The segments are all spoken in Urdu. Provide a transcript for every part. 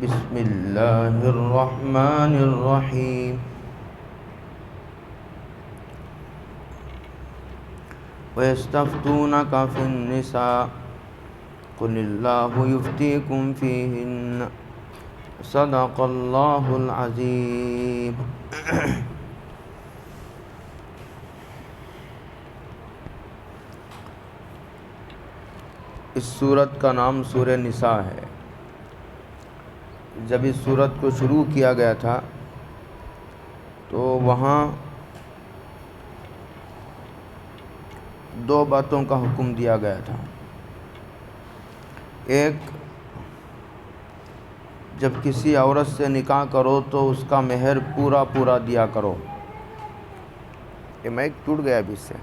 بسم اللہ الرحمن الرحیم وَيَسْتَفْتُونَكَ فِي النِّسَاءِ قُلِ اللَّهُ يُفْتِيكُمْ فِيهِنَّ صدق اللہ العظیم۔ اس سورت کا نام سورہ نساء ہے۔ جب اس سورت کو شروع کیا گیا تھا تو وہاں دو باتوں کا حکم دیا گیا تھا۔ ایک، جب کسی عورت سے نکاح کرو تو اس کا مہر پورا دیا کرو۔ یہ مائک ٹوٹ گیا ابھی اس سے،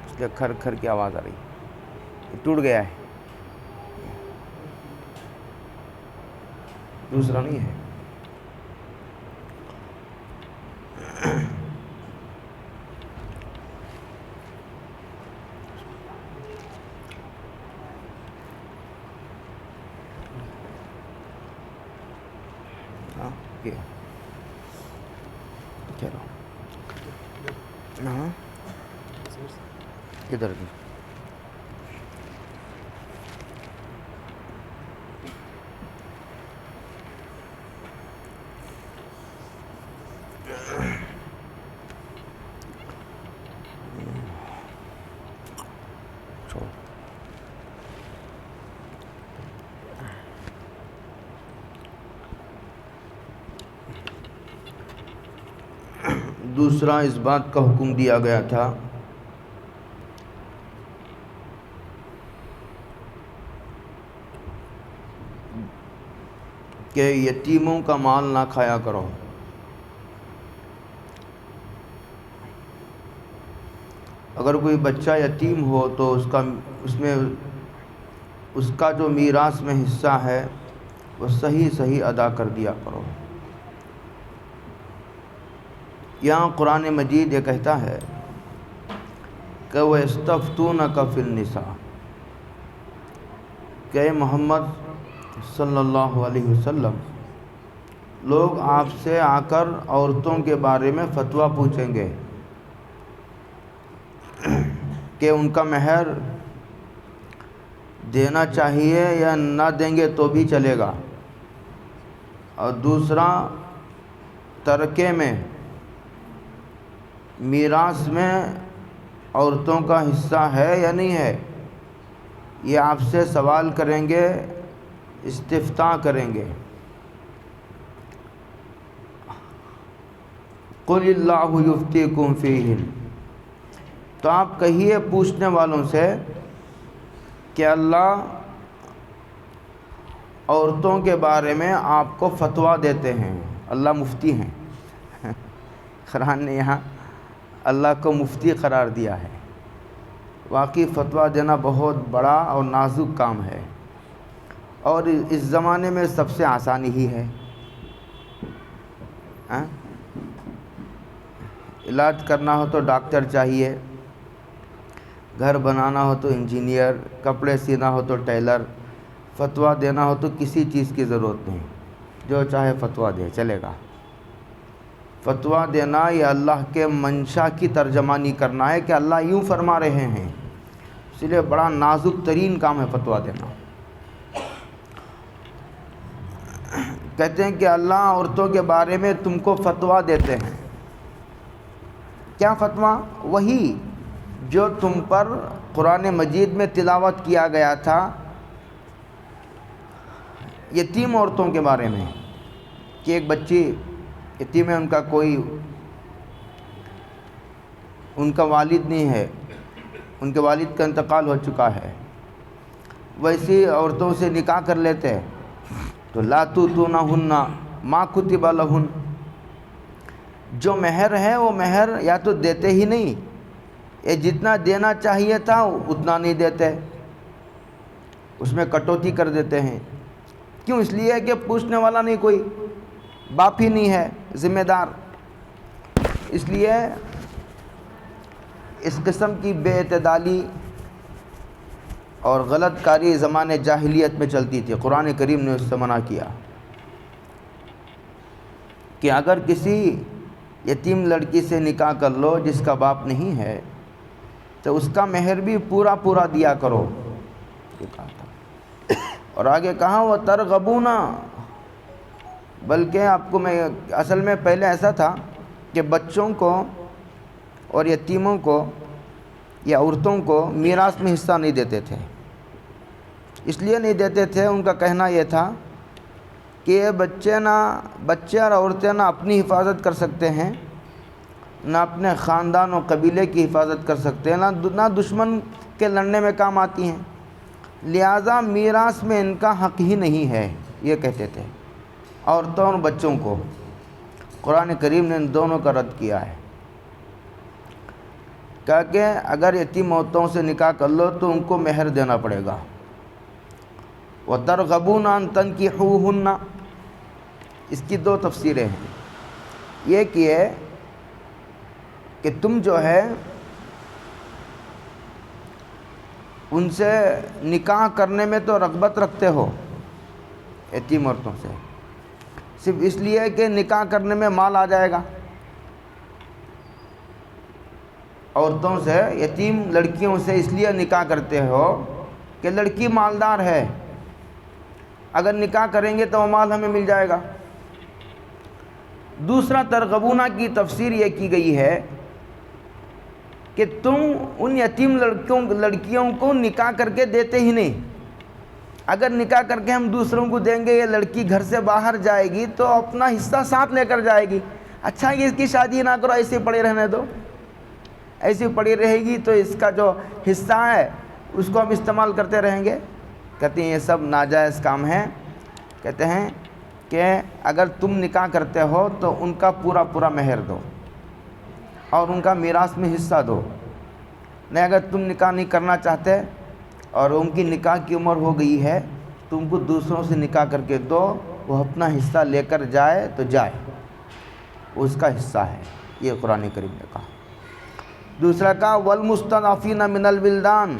اس لیے کھر کھر کی آواز آ رہی ہے، یہ ٹوٹ گیا ہے، دوسرا نہیں ہے۔ چلو ہاں ادھر بھی دوسرا، اس بات کا حکم دیا گیا تھا کہ یتیموں کا مال نہ کھایا کرو۔ اگر کوئی بچہ یتیم ہو تو اس کا جو میراث میں حصہ ہے وہ صحیح ادا کر دیا کرو۔ یہاں قرآن مجید یہ کہتا ہے کہ وَيَسْتَفْتُونَكَ فِي النِّسَاءِ، کہ محمد صلی اللہ علیہ وسلم، لوگ آپ سے آ کر عورتوں کے بارے میں فتویٰ پوچھیں گے کہ ان کا مہر دینا چاہیے یا نہ دیں گے تو بھی چلے گا، اور دوسرا، ترکے میں میراث میں عورتوں کا حصہ ہے یا نہیں ہے، یہ آپ سے سوال کریں گے، استفتاء کریں گے۔ قُلِ اللَّهُ يُفْتِيكُمْ فِيهِنَّ، تو آپ کہیے پوچھنے والوں سے کہ اللہ عورتوں کے بارے میں آپ کو فتویٰ دیتے ہیں۔ اللہ مفتی ہیں، قرآن نے یہاں اللہ کو مفتی قرار دیا ہے۔ واقعی فتویٰ دینا بہت بڑا اور نازک کام ہے، اور اس زمانے میں سب سے آسانی ہی ہے۔ علاج کرنا ہو تو ڈاکٹر چاہیے، گھر بنانا ہو تو انجینئر، کپڑے سینا ہو تو ٹیلر، فتویٰ دینا ہو تو کسی چیز کی ضرورت نہیں، جو چاہے فتویٰ دے چلے گا۔ فتویٰ دینا یہ اللہ کے منشا کی ترجمانی کرنا ہے کہ اللہ یوں فرما رہے ہیں، اس لیے بڑا نازک ترین کام ہے فتویٰ دینا۔ کہتے ہیں کہ اللہ عورتوں کے بارے میں تم کو فتویٰ دیتے ہیں۔ کیا فتویٰ؟ وہی جو تم پر قرآن مجید میں تلاوت کیا گیا تھا یتیم عورتوں کے بارے میں، کہ ایک بچی یتیم ہے، ان کا والد نہیں ہے، ان کے والد کا انتقال ہو چکا ہے، ویسی عورتوں سے نکاح کر لیتے تو لا تؤتونہن ما کتب لہن، جو مہر ہے وہ مہر یا تو دیتے ہی نہیں، یہ جتنا دینا چاہیے تھا اتنا نہیں دیتے، اس میں کٹوتی کر دیتے ہیں۔ کیوں؟ اس لیے کہ پوچھنے والا نہیں، کوئی باپ ہی نہیں ہے ذمہ دار، اس لیے اس قسم کی بے اعتدالی اور غلط کاری زمانے جاہلیت میں چلتی تھی، قرآن کریم نے اس سے منع کیا کہ اگر کسی یتیم لڑکی سے نکاح کر لو جس کا باپ نہیں ہے تو اس کا مہر بھی پورا پورا دیا کرو، یہ کہا تھا۔ اور آگے کہا وہ ترغبون، بلکہ آپ کو میں اصل میں پہلے ایسا تھا کہ بچوں کو اور یتیموں کو یا عورتوں کو میراث میں حصہ نہیں دیتے تھے۔ اس لیے نہیں دیتے تھے، ان کا کہنا یہ تھا کہ یہ بچے اور عورتیں نہ اپنی حفاظت کر سکتے ہیں، نہ اپنے خاندان و قبیلے کی حفاظت کر سکتے ہیں، نہ دشمن کے لڑنے میں کام آتی ہیں، لہٰذا میراث میں ان کا حق ہی نہیں ہے، یہ کہتے تھے عورتوں اور بچوں کو۔ قرآن کریم نے ان دونوں کا رد کیا ہے، کہا کہ اگر یتیم عورتوں سے نکاح کر لو تو ان کو مہر دینا پڑے گا۔ وَتَرْغَبُونَ أَن تَنْكِحُوهُنَّ، اس کی دو تفسیریں ہیں۔ یہ کہ تم جو ہے ان سے نکاح کرنے میں تو رغبت رکھتے ہو یتیم عورتوں سے، صرف اس لیے کہ نکاح کرنے میں مال آ جائے گا۔ عورتوں سے، یتیم لڑکیوں سے اس لیے نکاح کرتے ہو کہ لڑکی مالدار ہے، اگر نکاح کریں گے تو وہ مال ہمیں مل جائے گا۔ دوسرا ترغبونہ کی تفسیر یہ کی گئی ہے کہ تم ان یتیم لڑکیوں کو نکاح کر کے دیتے ہی نہیں، اگر نکاح کر کے ہم دوسروں کو دیں گے، یہ لڑکی گھر سے باہر جائے گی تو اپنا حصہ ساتھ لے کر جائے گی، اچھا ہے کہ اس کی شادی نہ کرو، ایسے پڑی رہنے دو، ایسی پڑی رہے گی تو اس کا جو حصہ ہے اس کو ہم استعمال کرتے رہیں گے۔ کہتے ہیں یہ سب ناجائز کام ہے۔ کہتے ہیں کہ اگر تم نکاح کرتے ہو تو ان کا پورا پورا مہر دو اور ان کا میراث میں حصہ دو، نہیں اگر تم نکاح نہیں کرنا چاہتے اور ان کی نکاح کی عمر ہو گئی ہے تم کو دوسروں سے نکاح کر کے دو، وہ اپنا حصہ لے کر جائے تو جائے، اس کا حصہ ہے، یہ قرآن کریم نے کہا۔ دوسرا کہا والمستضعفین من الولدان،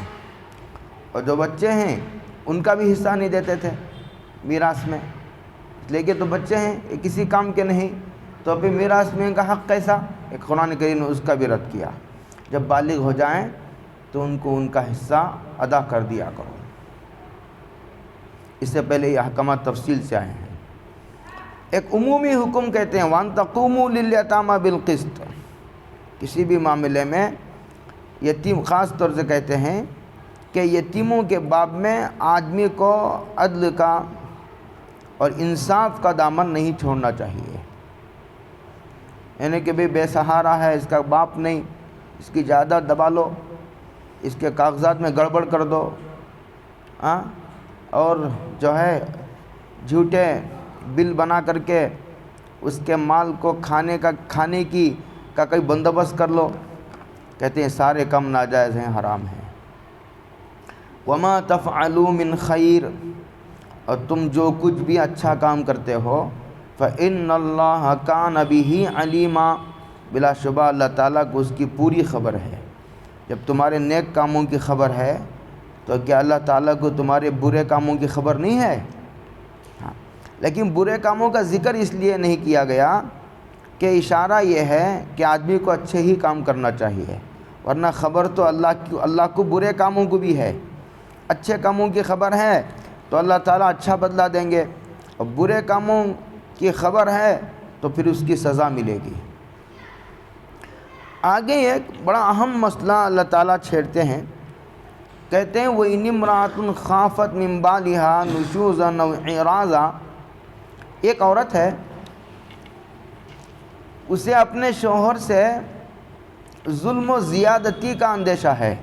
اور جو بچے ہیں ان کا بھی حصہ نہیں دیتے تھے میراث میں، لیکن تو بچے ہیں یہ کسی کام کے نہیں، تو پھر میراث میں ان کا حق کیسا؟ ایک قرآن کریم نے اس کا بھی رد کیا، جب بالغ ہو جائیں تو ان کو ان کا حصہ ادا کر دیا کرو۔ اس سے پہلے یہ احکامات تفصیل سے آئے ہیں۔ ایک عمومی حکم کہتے ہیں وَأَن تَقُومُوا لِلْيَتَامَى بِالْقِسْطِ، کسی بھی معاملے میں یتیم خاص طور سے کہتے ہیں کہ یتیموں کے باب میں آدمی کو عدل کا اور انصاف کا دامن نہیں چھوڑنا چاہیے، یعنی کہ بھئی بے سہارا ہے، اس کا باپ نہیں، اس کی جائیداد دبا لو، اس کے کاغذات میں گڑبڑ کر دو، اور جو ہے جھوٹے بل بنا کر کے اس کے مال کو کھانے کا کوئی بندوبست کر لو۔ کہتے ہیں سارے کام ناجائز ہیں، حرام ہیں۔ وَمَا تَفْعَلُوا مِنْ خَيْرٍ، اور تم جو کچھ بھی اچھا کام کرتے ہو فَإِنَّ اللَّهَ كَانَ بِهِ عَلِيمًا، بلا شبہ اللہ تعالیٰ کو اس کی پوری خبر ہے۔ جب تمہارے نیک کاموں کی خبر ہے تو کیا اللہ تعالیٰ کو تمہارے برے کاموں کی خبر نہیں ہے؟ لیکن برے کاموں کا ذکر اس لیے نہیں کیا گیا کہ اشارہ یہ ہے کہ آدمی کو اچھے ہی کام کرنا چاہیے، ورنہ خبر تو اللہ کو برے کاموں کو بھی ہے۔ اچھے کاموں کی خبر ہے تو اللہ تعالیٰ اچھا بدلہ دیں گے، اور برے کاموں کی خبر ہے تو پھر اس کی سزا ملے گی۔ آگے ایک بڑا اہم مسئلہ اللہ تعالیٰ چھیڑتے ہیں، کہتے ہیں وَإِنِ امْرَأَةٌ خَافَتْ مِنْ بَالِهَا نُشُوزًا أَوْ إِعْرَاضًا، ایک عورت ہے اسے اپنے شوہر سے ظلم و زیادتی کا اندیشہ ہے،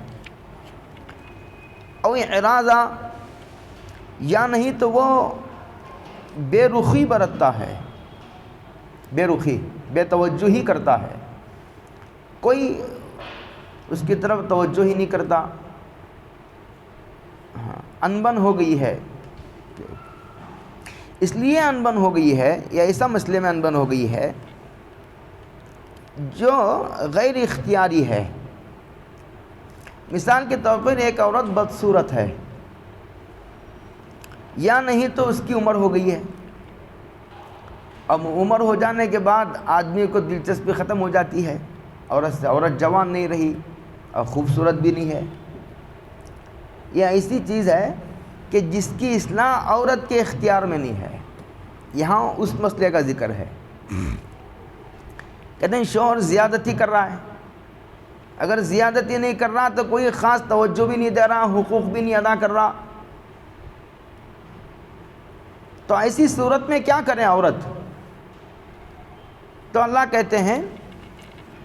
او اعراضا، یا نہیں تو وہ بے رخی برتتا ہے، بے رخی، بے توجہی کرتا ہے، کوئی اس کی طرف توجہ ہی نہیں کرتا، انبن ہو گئی ہے۔ اس لیے انبن ہو گئی ہے یا ایسا مسئلے میں انبن ہو گئی ہے جو غیر اختیاری ہے۔ مثال کے طور پر ایک عورت بدصورت ہے، یا نہیں تو اس کی عمر ہو گئی ہے اب عمر ہو جانے کے بعد آدمی کو دلچسپی ختم ہو جاتی ہے عورت سے، عورت جوان نہیں رہی اور خوبصورت بھی نہیں ہے۔ یہ ایسی چیز ہے کہ جس کی اصلاح عورت کے اختیار میں نہیں ہے، یہاں اس مسئلے کا ذکر ہے۔ کہتے ہیں شوہر زیادتی کر رہا ہے، اگر زیادتی نہیں کر رہا تو کوئی خاص توجہ بھی نہیں دے رہا، حقوق بھی نہیں ادا کر رہا، تو ایسی صورت میں کیا کریں عورت؟ تو اللہ کہتے ہیں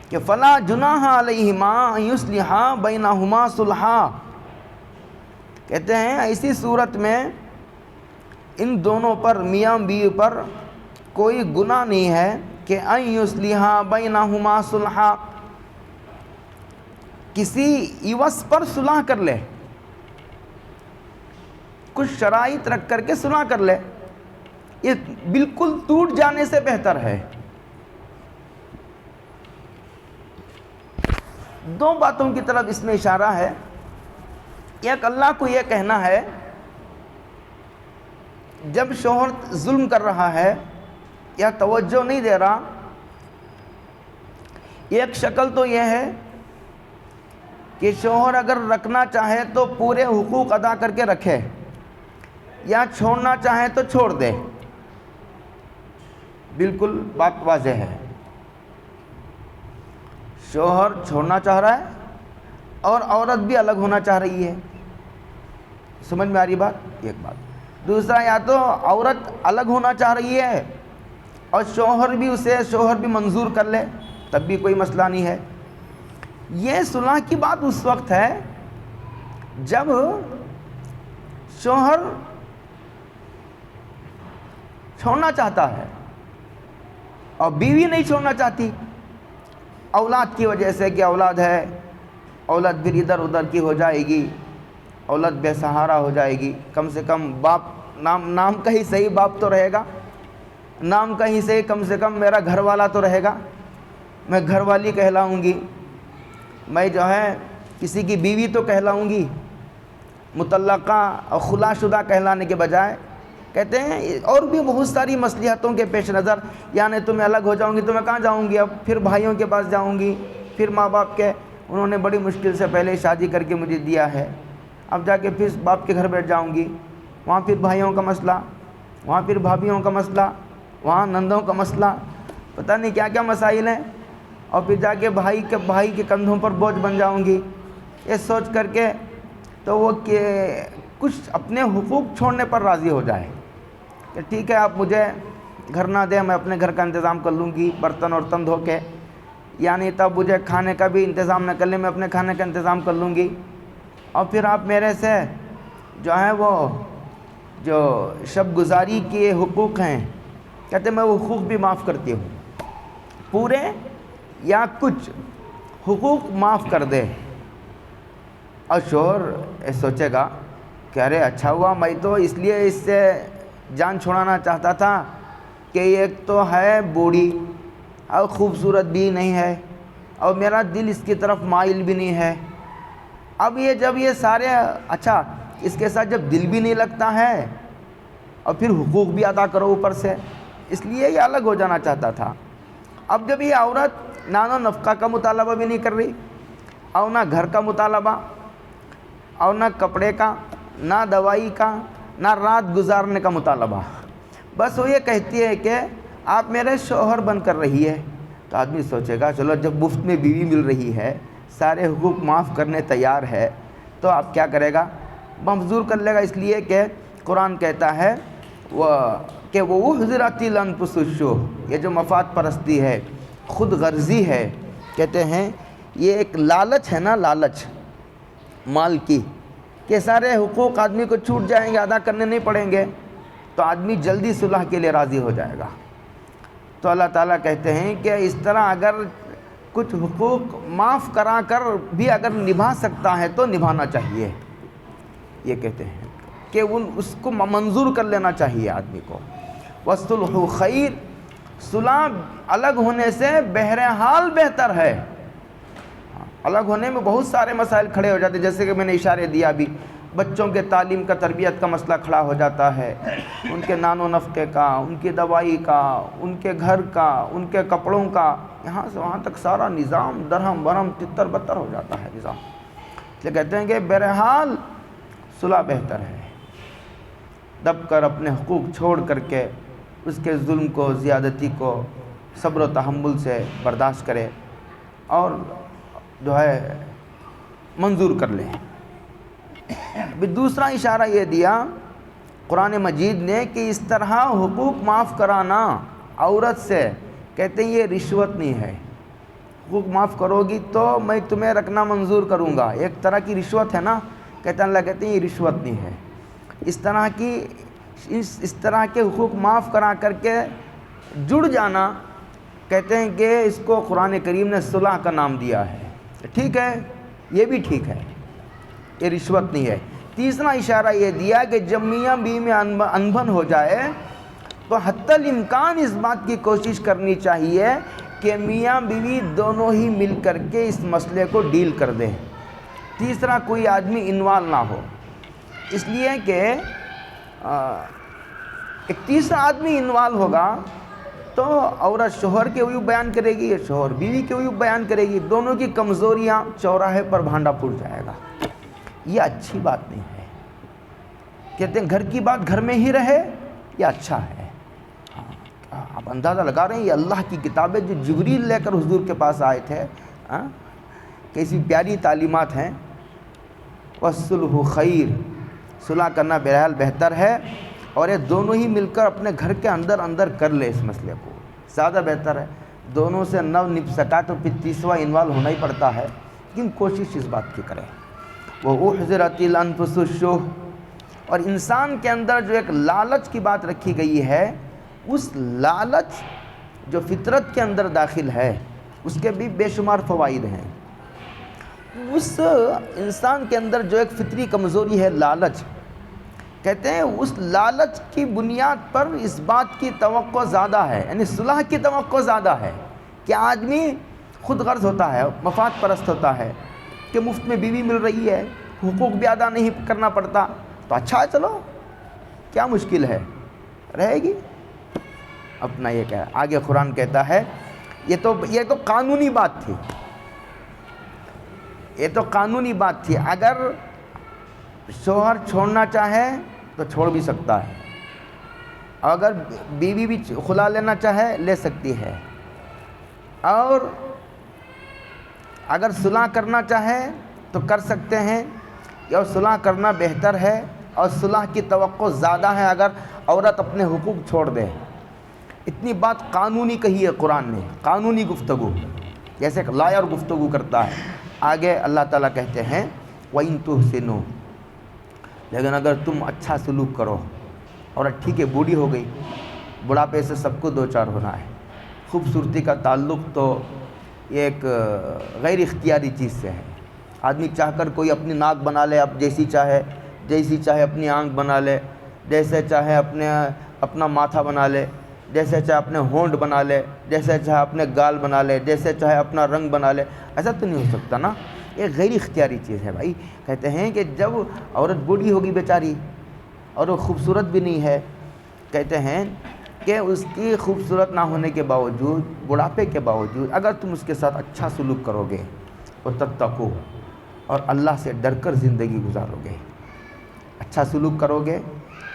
کہ فلا جناح علیہما ان یصلحا بینہما صلحا، کہتے ہیں ایسی صورت میں ان دونوں پر، میاں بیوی پر کوئی گناہ نہیں ہے کہ ان یصلحا بینہما صلحا، کسی عوض پر صلح کر لے، کچھ شرائط رکھ کر کے صلح کر لے، یہ بالکل ٹوٹ جانے سے بہتر ہے۔ دو باتوں کی طرف اس میں اشارہ ہے، ایک اللہ کو یہ کہنا ہے جب شوہر ظلم کر رہا ہے یا توجہ نہیں دے رہا، ایک شکل تو یہ ہے کہ شوہر اگر رکھنا چاہے تو پورے حقوق ادا کر کے رکھے، یا چھوڑنا چاہے تو چھوڑ دے، بالکل بات واضح ہے۔ شوہر چھوڑنا چاہ رہا ہے اور عورت بھی الگ ہونا چاہ رہی ہے، سمجھ میں آ رہی بات؟ ایک بات۔ دوسرا، یا تو عورت الگ ہونا چاہ رہی ہے اور شوہر بھی منظور کر لے، تب بھی کوئی مسئلہ نہیں ہے۔ یہ صلح کی بات اس وقت ہے جب شوہر چھوڑنا چاہتا ہے اور بیوی نہیں چھوڑنا چاہتی، اولاد کی وجہ سے کہ اولاد ہے، اولاد پھر ادھر ادھر کی ہو جائے گی، اولاد بے سہارا ہو جائے گی، کم سے کم باپ نام کا ہی صحیح باپ تو رہے گا، نام کا ہی صحیح کم سے کم میرا گھر والا تو رہے گا، میں گھر والی کہلاؤں گی، میں جو ہے کسی کی بیوی تو کہلاؤں گی، مطلقہ اور خلا شدہ کہلانے کے بجائے کہتے ہیں اور بھی بہت ساری مصلحتوں کے پیش نظر، یعنی تمہیں الگ ہو جاؤں گی تو میں کہاں جاؤں گی، اب پھر بھائیوں کے پاس جاؤں گی، پھر ماں باپ کے، انہوں نے بڑی مشکل سے پہلے شادی کر کے مجھے دیا ہے، اب جا کے پھر باپ کے گھر بیٹھ جاؤں گی، وہاں پھر بھائیوں کا مسئلہ، وہاں پھر بھابھیوں کا مسئلہ، وہاں نندوں کا مسئلہ، پتہ نہیں کیا کیا مسائل ہیں، اور پھر جا کے بھائی کے کندھوں پر بوجھ بن جاؤں گی۔ یہ سوچ کر کے تو وہ کہ کچھ اپنے حقوق چھوڑنے پر راضی ہو جائے کہ ٹھیک ہے آپ مجھے گھر نہ دیں، میں اپنے گھر کا انتظام کر لوں گی، برتن ورتن دھو کے، یعنی تب مجھے کھانے کا بھی انتظام نہ کر لیں، میں اپنے کھانے کا انتظام کر لوں گی، اور پھر آپ میرے سے جو ہے وہ جو شب گزاری کے حقوق ہیں، کہتے میں وہ حقوق بھی معاف کرتی ہوں، پورے یا کچھ حقوق معاف کر دے۔ اور شوہر سوچے گا کہ ارے اچھا ہوا، میں تو اس لیے اس سے جان چھڑانا چاہتا تھا کہ ایک تو ہے بوڑھی اور خوبصورت بھی نہیں ہے اور میرا دل اس کی طرف مائل بھی نہیں ہے، اب جب یہ سارے اچھا اس کے ساتھ جب دل بھی نہیں لگتا ہے اور پھر حقوق بھی ادا کرو اوپر سے، اس لیے یہ الگ ہو جانا چاہتا تھا۔ اب جب یہ عورت نہ نفقہ کا مطالبہ بھی نہیں کر رہی اور نہ گھر کا مطالبہ اور نہ کپڑے کا، نہ دوائی کا، نہ رات گزارنے کا مطالبہ، بس وہ یہ کہتی ہے کہ آپ میرے شوہر بن کر رہی ہے، تو آدمی سوچے گا چلو جب مفت میں بیوی مل رہی ہے، سارے حقوق معاف کرنے تیار ہے، تو آپ کیا کرے گا؟ منظور کر لے گا، اس لیے کہ قرآن کہتا ہے کہ وہ حضرت الانفس الشح، یہ جو مفاد پرستی ہے، خود غرضی ہے، کہتے ہیں یہ ایک لالچ ہے نا، لالچ مال کی، کہ سارے حقوق آدمی کو چھوٹ جائیں گے، ادا کرنے نہیں پڑیں گے، تو آدمی جلدی صلح کے لیے راضی ہو جائے گا۔ تو اللہ تعالیٰ کہتے ہیں کہ اس طرح اگر کچھ حقوق معاف کرا کر بھی اگر نبھا سکتا ہے تو نبھانا چاہیے، یہ کہتے ہیں کہ اس کو منظور کر لینا چاہیے آدمی کو۔ وَالصُّلْحُ خَيْرٌ، صلح الگ ہونے سے بہرحال بہتر ہے۔ الگ ہونے میں بہت سارے مسائل کھڑے ہو جاتے ہیں، جیسے کہ میں نے اشارے دیا ابھی، بچوں کے تعلیم کا تربیت کا مسئلہ کھڑا ہو جاتا ہے، ان کے نان و نفقے کا، ان کی دوائی کا، ان کے گھر کا، ان کے کپڑوں کا، یہاں سے وہاں تک سارا نظام درہم برہم تتر بتر ہو جاتا ہے نظام۔ یہ کہتے ہیں کہ بہرحال صلح بہتر ہے، دب کر اپنے حقوق چھوڑ کر کے اس کے ظلم کو، زیادتی کو صبر و تحمل سے برداشت کرے اور جو ہے منظور کر لیں۔ بھی دوسرا اشارہ یہ دیا قرآن مجید نے کہ اس طرح حقوق معاف کرانا عورت سے، کہتے ہیں یہ رشوت نہیں ہے۔ حقوق معاف کرو گی تو میں تمہیں رکھنا منظور کروں گا، ایک طرح کی رشوت ہے نا، کہتے ہیں اللہ کہتے ہیں یہ رشوت نہیں ہے۔ اس طرح کے حقوق معاف کرا کر کے جڑ جانا، کہتے ہیں کہ اس کو قرآن کریم نے صلح کا نام دیا ہے۔ ٹھیک ہے، یہ بھی ٹھیک ہے، یہ رشوت نہیں ہے۔ تیسرا اشارہ یہ دیا کہ جب میاں بیوی میں انبن ہو جائے تو حتی الامکان اس بات کی کوشش کرنی چاہیے کہ میاں بیوی دونوں ہی مل کر کے اس مسئلے کو ڈیل کر دیں، تیسرا کوئی آدمی انوالو نہ ہو۔ اس لیے کہ ایک تیسرا آدمی انوالو ہوگا تو عورت شوہر کے ویو بیان کرے گی، شوہر بیوی کے ویو بیان کرے گی، دونوں کی کمزوریاں چوراہے پر بھانڈا پھوٹ جائے گا۔ یہ اچھی بات نہیں ہے۔ کہتے ہیں گھر کی بات گھر میں ہی رہے، یہ اچھا ہے۔ آپ اندازہ لگا رہے ہیں یہ اللہ کی کتابیں جو جبریل لے کر حضور کے پاس آئے تھے، کیسی پیاری تعلیمات ہیں۔ وَالصُّلْحُ خَيْرٌ، صلح کرنا بہرحال بہتر ہے، اور یہ دونوں ہی مل کر اپنے گھر کے اندر کر لے اس مسئلے کو، زیادہ بہتر ہے۔ دونوں سے نہ نپ سکا تو پھر تیسرا انوالو ہونا ہی پڑتا ہے، لیکن کوشش اس بات کی کریں۔ وَأُحْضِرَتِ الْأَنفُسُ الشُّحَّ، اور انسان کے اندر جو ایک لالچ کی بات رکھی گئی ہے، اس لالچ جو فطرت کے اندر داخل ہے اس کے بھی بے شمار فوائد ہیں۔ اس انسان کے اندر جو ایک فطری کمزوری ہے لالچ، کہتے ہیں اس لالچ کی بنیاد پر اس بات کی توقع زیادہ ہے، یعنی صلح کی توقع زیادہ ہے کہ آدمی خود غرض ہوتا ہے، مفاد پرست ہوتا ہے کہ مفت میں بیوی مل رہی ہے، حقوق بھی ادا نہیں کرنا پڑتا تو اچھا ہے، چلو کیا مشکل ہے، رہے گی اپنا۔ یہ کہہ آگے قرآن کہتا ہے یہ تو قانونی بات تھی، یہ تو قانونی بات تھی۔ اگر شوہر چھوڑنا چاہے تو چھوڑ بھی سکتا ہے، اگر بیوی بھی خلا لینا چاہے لے سکتی ہے، اور اگر صلح کرنا چاہے تو کر سکتے ہیں، اور صلح کرنا بہتر ہے، اور صلح کی توقع زیادہ ہے اگر عورت اپنے حقوق چھوڑ دے۔ اتنی بات قانونی کہی ہے قرآن نے، قانونی گفتگو، جیسے ایک لائر گفتگو کرتا ہے۔ آگے اللہ تعالیٰ کہتے ہیں وَإِن تُحْسِنُوا، لیکن اگر تم اچھا سلوک کرو، اور ٹھیک ہے بوڑھی ہو گئی، بڑھاپے سے سب کو دوچار ہونا ہے، خوبصورتی کا تعلق تو یہ ایک غیر اختیاری چیز سے ہے۔ آدمی چاہ کر کوئی اپنی ناک بنا لے، اب جیسی چاہے اپنی آنکھ بنا لے، جیسے چاہے اپنا ماتھا بنا لے، جیسے چاہے اپنے ہونٹ بنا لے، جیسے چاہے اپنے گال بنا لے، جیسے چاہے اپنا رنگ بنا لے، ایسا تو نہیں ہو سکتا نا، یہ غیر اختیاری چیز ہے بھائی۔ کہتے ہیں کہ جب عورت بوڑھی ہوگی بیچاری اور وہ خوبصورت بھی نہیں ہے، کہتے ہیں کہ اس کی خوبصورت نہ ہونے کے باوجود، بڑھاپے کے باوجود اگر تم اس کے ساتھ اچھا سلوک کرو گے وَتَتَّقُوا، اور اللہ سے ڈر کر زندگی گزارو گے، اچھا سلوک کرو گے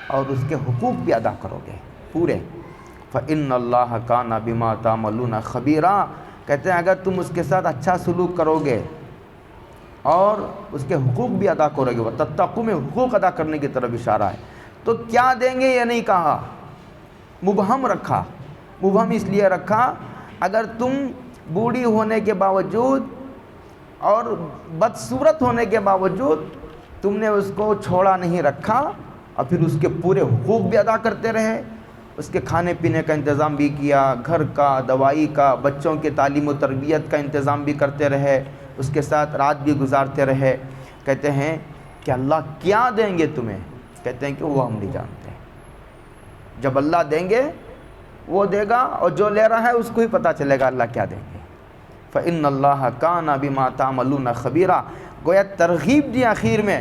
اور اس کے حقوق بھی ادا کرو گے پورے، فَإِنَّ اللَّهَ كَانَ بِمَا تَعْمَلُونَ خَبِيرًا، کہتے ہیں اگر تم اس کے ساتھ اچھا سلوک کرو گے اور اس کے حقوق بھی ادا کرو گے، وَتَتَّقُوا میں حقوق ادا کرنے کی طرف اشارہ ہے، تو کیا دیں گے یہ نہیں کہا، مبہم رکھا۔ مبہم اس لیے رکھا اگر تم بوڑھی ہونے کے باوجود اور بدصورت ہونے کے باوجود تم نے اس کو چھوڑا نہیں رکھا، اور پھر اس کے پورے حقوق بھی ادا کرتے رہے، اس کے کھانے پینے کا انتظام بھی کیا، گھر کا، دوائی کا، بچوں کے تعلیم و تربیت کا انتظام بھی کرتے رہے، اس کے ساتھ رات بھی گزارتے رہے، کہتے ہیں کہ اللہ کیا دیں گے تمہیں، کہتے ہیں کہ وہ ہم نہیں جانتے، جب اللہ دیں گے وہ دے گا، اور جو لے رہا ہے اس کو ہی پتہ چلے گا اللہ کیا دیں گے۔ فَإِنَّ اللَّهَ كَانَ بِمَا تَعْمَلُونَ خَبِيرًا، گویا ترغیب دی آخر میں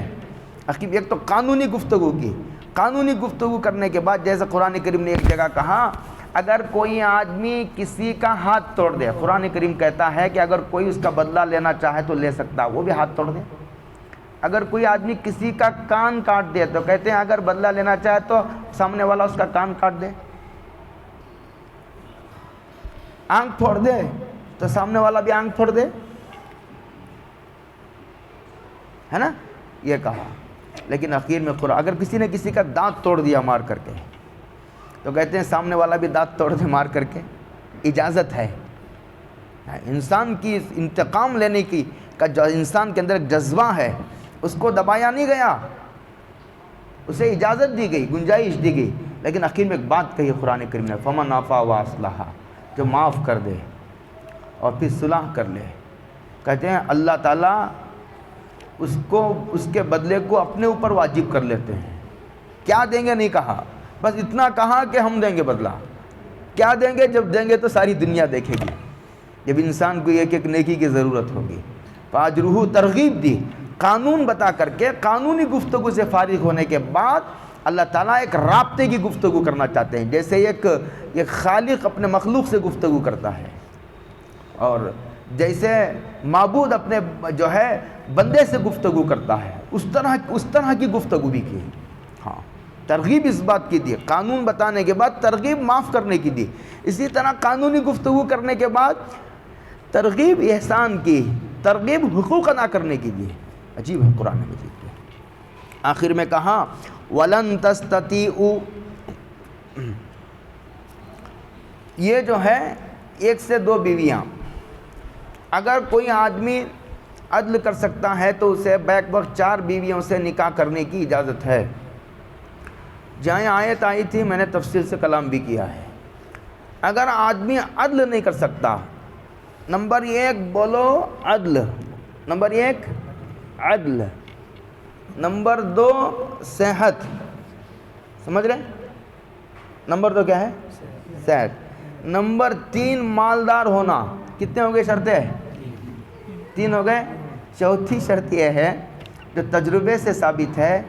عقیب ایک تو قانونی گفتگو کی، قانونی گفتگو کرنے کے بعد جیسے قرآن کریم نے ایک جگہ کہا اگر کوئی آدمی کسی کا ہاتھ توڑ دے، قرآن کریم کہتا ہے کہ اگر کوئی اس کا بدلہ لینا چاہے تو لے سکتا ہے، وہ بھی ہاتھ توڑ دے۔ اگر کوئی آدمی کسی کا کان کاٹ دے تو کہتے ہیں اگر بدلہ لینا چاہے تو سامنے والا اس کا کان کاٹ دے۔ آنکھ پھوڑ دے تو سامنے والا بھی آنکھ پھوڑ دے، ہے نا، یہ کہا۔ لیکن اخیر میں قرآن اگر کسی نے کسی کا دانت توڑ دیا مار کر کے تو کہتے ہیں سامنے والا بھی دانت توڑ دے مار کر کے، اجازت ہے۔ انسان کی انتقام لینے کی کا جو انسان کے اندر ایک جذبہ ہے اس کو دبایا نہیں گیا، اسے اجازت دی گئی، گنجائش دی گئی۔ لیکن اخیر میں ایک بات کہی قرآن کریم نے، فمن عفا واصلح، جو معاف کر دے اور پھر صلح کر لے، کہتے ہیں اللہ تعالیٰ اس کو اس کے بدلے کو اپنے اوپر واجب کر لیتے ہیں۔ کیا دیں گے نہیں کہا، بس اتنا کہا کہ ہم دیں گے بدلہ۔ کیا دیں گے؟ جب دیں گے تو ساری دنیا دیکھے گی، جب انسان کو ایک ایک نیکی کی ضرورت ہوگی۔ فاجرہ، ترغیب دی، قانون بتا کر کے، قانونی گفتگو سے فارغ ہونے کے بعد اللہ تعالیٰ ایک رابطے کی گفتگو کرنا چاہتے ہیں، جیسے ایک خالق اپنے مخلوق سے گفتگو کرتا ہے، اور جیسے معبود اپنے جو ہے بندے سے گفتگو کرتا ہے، اس طرح کی گفتگو بھی کی۔ ہاں، ترغیب اس بات کی دی، قانون بتانے کے بعد ترغیب معاف کرنے کی دی۔ اسی طرح قانونی گفتگو کرنے کے بعد ترغیب احسان کی، ترغیب حقوق ادا کرنے کی دی۔ عجیب ہے قرآن مجید میں۔ آخر میں کہا وَلَن تَسْتَطِيعُوا، یہ جو ہے ایک سے دو بیویاں، اگر کوئی آدمی عدل کر سکتا ہے تو اسے بیک وقت 4 بیویوں سے نکاح کرنے کی اجازت ہے۔ جہاں آیت آئی تھی میں نے تفصیل سے کلام بھی کیا ہے۔ اگر آدمی عدل نہیں کر سکتا، نمبر 1 بولو عدل، نمبر 1 عدل، نمبر 2 صحت، سمجھ رہے؟ نمبر 2 کیا ہے؟ صحت۔ نمبر 3 مالدار ہونا۔ کتنے ہو گئے شرطیں؟ 3 ہو گئے۔ چوتھی شرط یہ ہے جو تجربے سے ثابت ہے،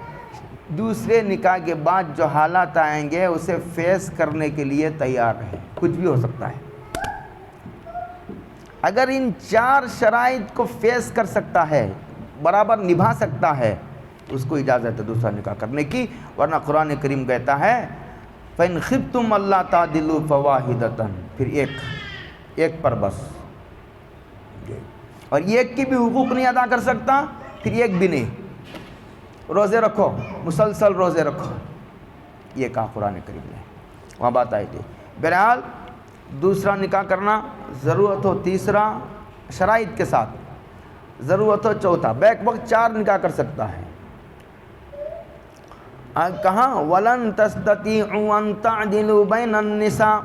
دوسرے نکاح کے بعد جو حالات آئیں گے اسے فیس کرنے کے لیے تیار ہے، کچھ بھی ہو سکتا ہے۔ اگر ان 4 شرائط کو فیس کر سکتا ہے، برابر نبھا سکتا ہے، اس کو اجازت ہے دوسرا نکاح کرنے کی، ورنہ قرآن کریم کہتا ہے فَإِنْ خِفْتُمْ أَلَّا تَعْدِلُوا فَوَاحِدَةً، پھر ایک پر بس، اور ایک کی بھی حقوق نہیں ادا کر سکتا پھر ایک بھی نہیں۔ روزے رکھو، مسلسل روزے رکھو، یہ کہا قرآن کریم نے، وہاں بات آئی تھی۔ بہرحال دوسرا نکاح کرنا ضرورت ہو 3 شرائط کے ساتھ، ضرورت ہو 4، بیک وقت 4 نکاح کر سکتا ہے۔ کہاں وَلَن تَسْتَطِيعُوا أَن تَعْدِلُوا بَيْنَ النِّسَاءِ،